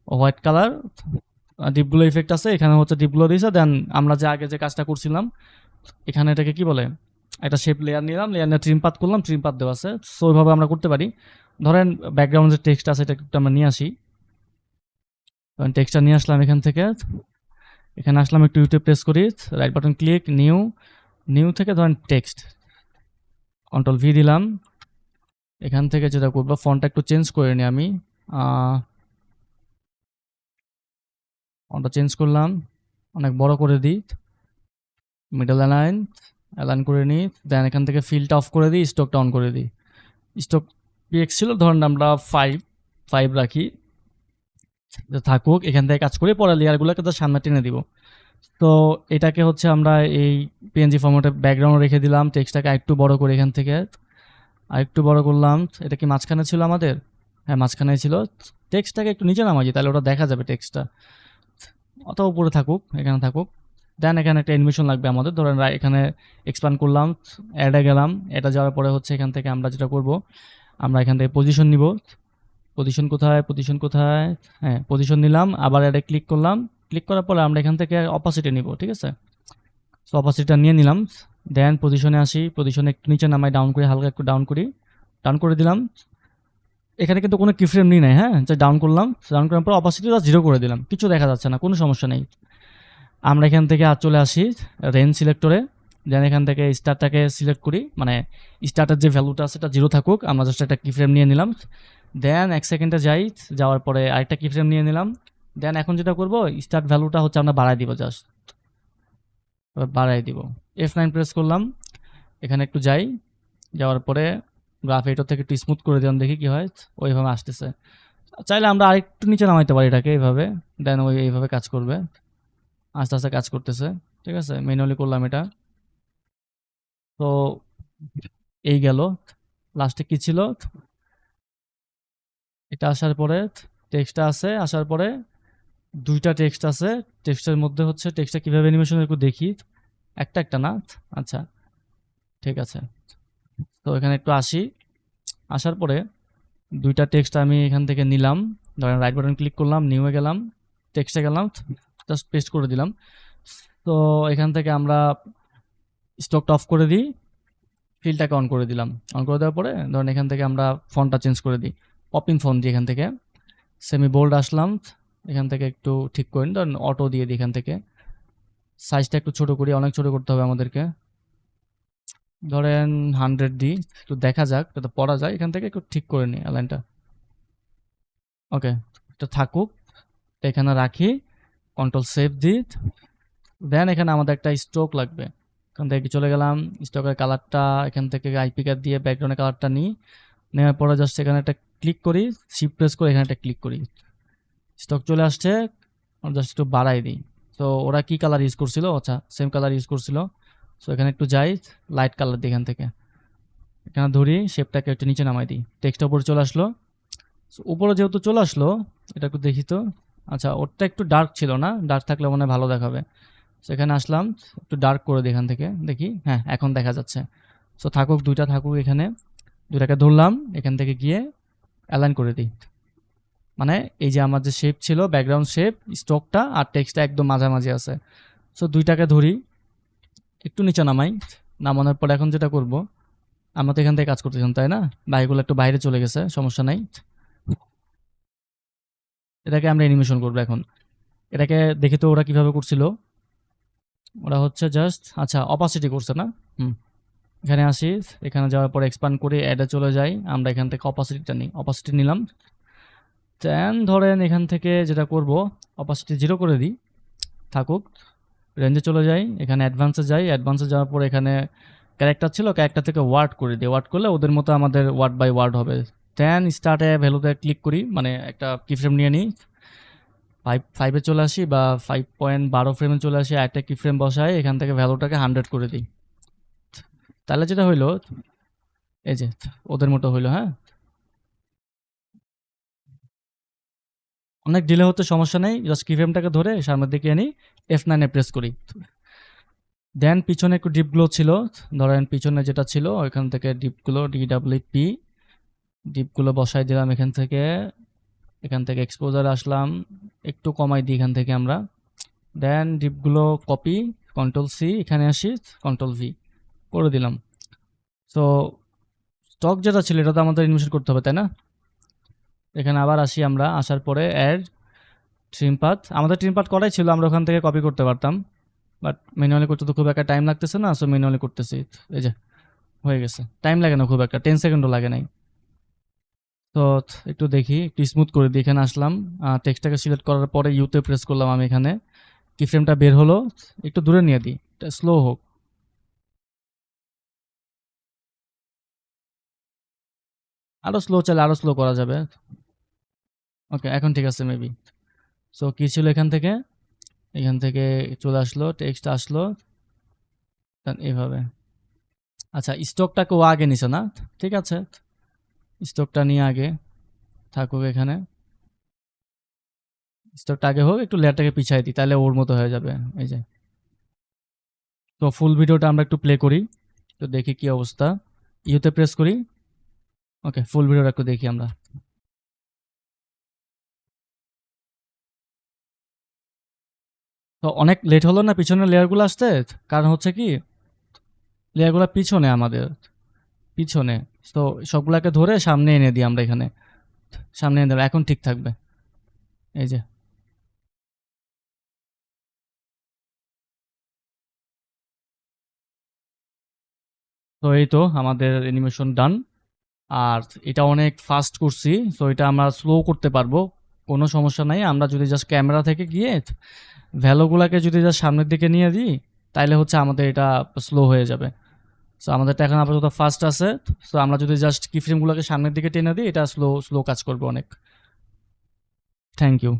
S1: white colour, deep glow effect আছে, এখানে হচ্ছে ডিপ গ্লো দিয়েছে। দেন আমরা যে আগে যে কাজটা করছিলাম, এখানে এটাকে কি বলে, একটা শেপ লেয়ার নিলাম, লেয়ার নিয়ে ট্রিম পাত করলাম, ট্রিম পাত দেওয়া আছে। সো ওইভাবে আমরা করতে পারি। ধরেন ব্যাকগ্রাউন্ড যে টেক্সট আছে এটা একটু আমরা নিয়ে আসি, টেক্সটটা নিয়ে আসলাম এখান থেকে, এখানে আসলাম, একটু ইউটিউব প্রেস করি, right button click, new, new থেকে ধরেন টেক্সট, কন্ট্রোল ভি দিলাম। এখান থেকে যেটা করবো, ফন্টটা একটু চেঞ্জ করে নিই আমি, ফন্টটা চেঞ্জ করলাম, অনেক বড় করে দিই, মিডল অ্যালাইন, অ্যালাইন করে নিই। দেন এখান থেকে ফিলটা অফ করে দিই, স্টকটা অন করে দিই। স্টক পিএক্স ছিল, ধরেন আমরা 5 রাখি, যে থাকুক, এখান থেকে কাজ করে পরে লেয়ারগুলোকে তো সামনে টেনে দিব। তো এটাকে হচ্ছে আমরা এই পিএনজি ফরম্যাটে ব্যাকগ্রাউন্ড রেখে দিলাম, টেক্সটটাকে আরেকটু বড় করে এখান থেকে আরেকটু বড় করলাম। এটা কি মাঝখানে ছিল আমাদের? হ্যাঁ, মাঝখানেই ছিল। টেক্সটটাকে একটু নিচে নামাই, তাহলে ওটা দেখা যাবে টেক্সটটা, অথবা উপরে থাকুক, এখানে থাকুক। দেন এখানে একটা অ্যানিমেশন লাগবে আমাদের, ধরেন এখানে এক্সপ্যান্ড করলাম, অ্যাডে গেলাম, এটা যাওয়ার পরে হচ্ছে এখান থেকে আমরা যেটা করব, আমরা এখান থেকে পজিশন নিব। পজিশন কোথায়, পজিশন কোথায়? হ্যাঁ, পজিশন নিলাম, আবার অ্যাডে ক্লিক করলাম। ক্লিক করার পরে আমরা এখান থেকে অপাসিটি নিব, ঠিক আছে? সো অপাসিটিটা নিয়ে নিলাম। দেন পজিশনে আসি, পজিশনে একটু নিচে নামাই, ডাউন করে, হালকা একটু ডাউন করি, ডাউন করে দিলাম। এখানে কিন্তু কোনো কিফ্রেম নিই নাই, হ্যাঁ, যে ডাউন করলাম, ডাউন করার পর অপাসিটিটা 0 করে দিলাম, কিছু দেখা যাচ্ছে না, কোনো সমস্যা নেই। আমরা এখান থেকে আর চলে আসি রেঞ্জ সিলেক্টরে। দেন এখান থেকে স্টারটাকে সিলেক্ট করি, মানে স্টার্টের যে ভ্যালুটা আছে এটা 0 থাকুক, আমরা জাস্ট একটা কিফ্রেম নিয়ে নিলাম। দেন 1 সেকেন্ডে যাই, যাওয়ার পরে আরেকটা কিফ্রেম নিয়ে নিলাম। দেন এখন যেটা করব, স্টার্ট ভ্যালুটা হচ্ছে আমরা বাড়াই দিব, জাস্ট বাড়াই দিব। F9 প্রেস করলাম, এখানে একটু যাই, যাওয়ার পরে গ্রাফ এডিটর থেকে একটু স্মুথ করে দিলাম, দেখি কি হয়। ওইভাবে আসতেছে। চাইলে আমরা আরেকটু নিচে নামাইতে পারি এটাকে এইভাবে, দেন ওই এইভাবে কাজ করবে, আস্তে আস্তে কাজ করতেছে। ঠিক আছে, ম্যানুয়ালি করলাম এটা। তো এই গেল, লাস্টে কি ছিল, এটা আসার পরে টেক্সটটা আছে, আসার পরে ২ টা টেক্সট আছে। টেক্সটের মধ্যে হচ্ছে টেক্সটটা কিভাবে অ্যানিমেশন একটু দেখি। একটা না? আচ্ছা, ঠিক আছে। তো এখানে একটু আসি। আসার পরে ২ টা টেক্সট আমি এখান থেকে নিলাম। ধরেন রাইট বাটন ক্লিক করলাম, নিউ এ গেলাম, টেক্সটে গেলাম, জাস্ট পেস্ট করে দিলাম। তো এখান থেকে আমরা স্টকটা অফ করে দিই, ফিলটাকে অন করে দিলাম। অন করে দেওয়ার পরে ধরেন এখান থেকে আমরা ফন্টটা চেঞ্জ করে দিই। পপিং ফন্ট দিই এখান থেকে। সেমি বোল্ড আসলাম, এখান থেকে একটু ঠিক করে নিই, ধরেন অটো দিয়ে দিই এখান থেকে। সাইজটা একটু ছোট করি, অনেক ছোট করতে হবে আমাদেরকে। ধরেন 100 দিই, একটু দেখা যাক যাতে পড়া যায়। এখান থেকে একটু ঠিক করে নিই লাইনটা। ওকে, এটা থাকুক, এটা এখানে রাখি, কন্ট্রোল সেভ দিই। দেন এখানে আমাদের একটা স্ট্রোক লাগবে। এখান থেকে চলে গেলাম, স্ট্রোকের কালারটা এখান থেকে আইপি কার্ড দিয়ে ব্যাকগ্রাউন্ডের কালারটা নিই। নেওয়ার পরে জাস্ট এখানে একটা ক্লিক করি, শিফট প্রেস করে এখানে একটা ক্লিক করি, স্টক চলে আসছে। জাস্ট একটু বাড়াই দিই। তো ওরা কি কালার ইউজ করছিল? আচ্ছা, সেম কালার ইউজ করছিল। সো এখানে একটু যাই, লাইট কালার দিই এখান থেকে। এখানে ধরি, শেপটাকে একটু নিচে নামাই দিই, টেক্সটটা উপরে চলে আসলো। উপরে যেহেতু চলে আসলো, এটা একটু দেখি তো। আচ্ছা, ওরটা একটু ডার্ক ছিল না? ডার্ক থাকলে মনে হয় ভালো দেখাবে। সেখানে আসলাম, একটু ডার্ক করে দিই এখান থেকে, দেখি। হ্যাঁ, এখন দেখা যাচ্ছে। সো থাকুক, ২ টা থাকুক এখানে। ২ টাকে ধরলাম, এখান থেকে গিয়ে অ্যালাইন করে দিই। মানে এই যে আমার যে শেপ ছিল, ব্যাকগ্রাউন্ড শেপ, স্ট্রোকটা আর টেক্সটটা একদম মাঝামাঝি আছে। সো ২ টাকে ধরি, একটু নিচে নামাই। নামানোর পর এখন যেটা করব, আমরা তো এখান থেকে কাজ করতেছিলাম, তাই না? বা এগুলো একটু বাইরে চলে গেছে, সমস্যা নাই। এটাকে আমরা অ্যানিমেশন করব এখন। এটাকে দেখি তো ওরা কিভাবে করছিল। ওরা হচ্ছে জাস্ট, আচ্ছা, অপাসিটি করছে না? হুম। এখানে আসি, এখানে যাওয়ার পর এক্সপান্ড করে অ্যাডে চলে যাই। আমরা এখান থেকে অপাসিটিটা নিই, অপাসিটি নিলাম। দেন ধরেন এখান থেকে যেটা করব, অপাসিটি 0 করে দিই, থাকুক। রেঞ্জে চলে যাই, এখানে অ্যাডভান্সে যাই। অ্যাডভান্সে যাওয়ার পর এখানে ক্যারেক্টার ছিল, ক্যারেক্টার থেকে ওয়ার্ড করে দিই। ওয়ার্ড করলে ওদের মতো আমাদের ওয়ার্ড বাই ওয়ার্ড হবে। দেন স্টার্টে ভ্যালুতে ক্লিক করি, মানে একটা কি ফ্রেম নিয়ে নিই। 5 চলে আসি, বা 5.12 ফ্রেমে চলে আসি, একটা কি ফ্রেম বসাই, এখান থেকে ভ্যালুটাকে 100 করে দিই। তাহলে যেটা হইলো, এই যে ওদের মতো হইলো। হ্যাঁ, অনেক ডিলে হতে সমস্যা নেই, জাস্ট কি ফ্রেমটাকে ধরে সামনের দিকে আনি, F9 এ প্রেস করি। দেন পিছনে একটু ডিপগুলো ছিল, ধরেন পিছনে যেটা ছিল ওইখান থেকে ডিপগুলো, DWP ডিপগুলো বসাই দিলাম এখান থেকে। এখান থেকে এক্সপোজার আসলাম, একটু কমাই দিই এখান থেকে আমরা। দেন ডিপগুলো কপি, কন্ট্রোল সি, এখানে আসি, কন্ট্রোল ভি করে দিলাম। সো স্টক যেটা ছিল এটা তো আমাদের ইনভেস্ট করতে হবে, তাই না? এখানে আবার আসি আমরা, আসার পরে অ্যাড ট্রিম পাথ, আমাদের ট্রিম পাথ করাই ছিল, আমরা ওখান থেকে কপি করতে পারতাম, বাট ম্যানুয়ালি করতে তো খুব একটা টাইম লাগতেছে না, সো ম্যানুয়ালি করতেছি। এই যে হয়ে গেছে, টাইম লাগে না খুব একটা, 10 সেকেন্ডও লাগে নাই। তো একটু দেখি, একটু স্মুথ করে দিই। এখানে আসলাম, টেক্সটটাকে সিলেক্ট করার পরে ইউতে প্রেস করলাম আমি এখানে, কি ফ্রেমটা বের হলো, একটু দূরে নিয়ে দিই, এটা স্লো হোক। আরো স্লো চাইলে আরো স্লো করা যাবে। ওকে, এখন ঠিক আছে মেবি। সো কি ছিল এখান থেকে, এখান থেকে চলে আসলো, টেক্সট আসলো, দেন এইভাবে। আচ্ছা, স্টকটাকে ও আগে নিছে না? ঠিক আছে, স্টকটা নিয়ে আগে থাকুক এখানে। স্টকটা আগে হোক, একটু লেয়ারটাকে পিছাই দিই, তাহলে ওর মতো হয়ে যাবে। এই যে, তো ফুল ভিডিওটা আমরা একটু প্লে করি, তো দেখি কি অবস্থা। ইউতে প্রেস করি। ওকে, ফুল ভিডিওটা একটু দেখি আমরা। তো অনেক লেট হলো না পিছনের লেয়ারগুলো আসতে? কারণ হচ্ছে কি, লেয়ারগুলো পিছনে আমাদের, পিছনে। তো সবগুলাকে ধরে সামনে এনে দিই আমরা এখানে, সামনে এনে দিলাম, এখন ঠিক থাকবে। এই যে, তো এই তো আমাদের অ্যানিমেশন ডান। আর এটা অনেক ফাস্ট করছি, সো এটা আমরা স্লো করতে পারবো, কোনো সমস্যা নাই। আমরা যদি জাস্ট ক্যামেরা থেকে গিয়ে ভ্যালুগুলাকে যদি জাস্ট সামনের দিকে নিয়ে দিই, তাইলে হচ্ছে আমাদের এটা স্লো হয়ে যাবে। সো আমাদেরটা এখন আপাতত ফাস্ট আছে। সো আমরা যদি জাস্ট কি ফ্রেমগুলোকে সামনের দিকে টেনে দিই, এটা স্লো স্লো কাজ করবে অনেক। Thank you.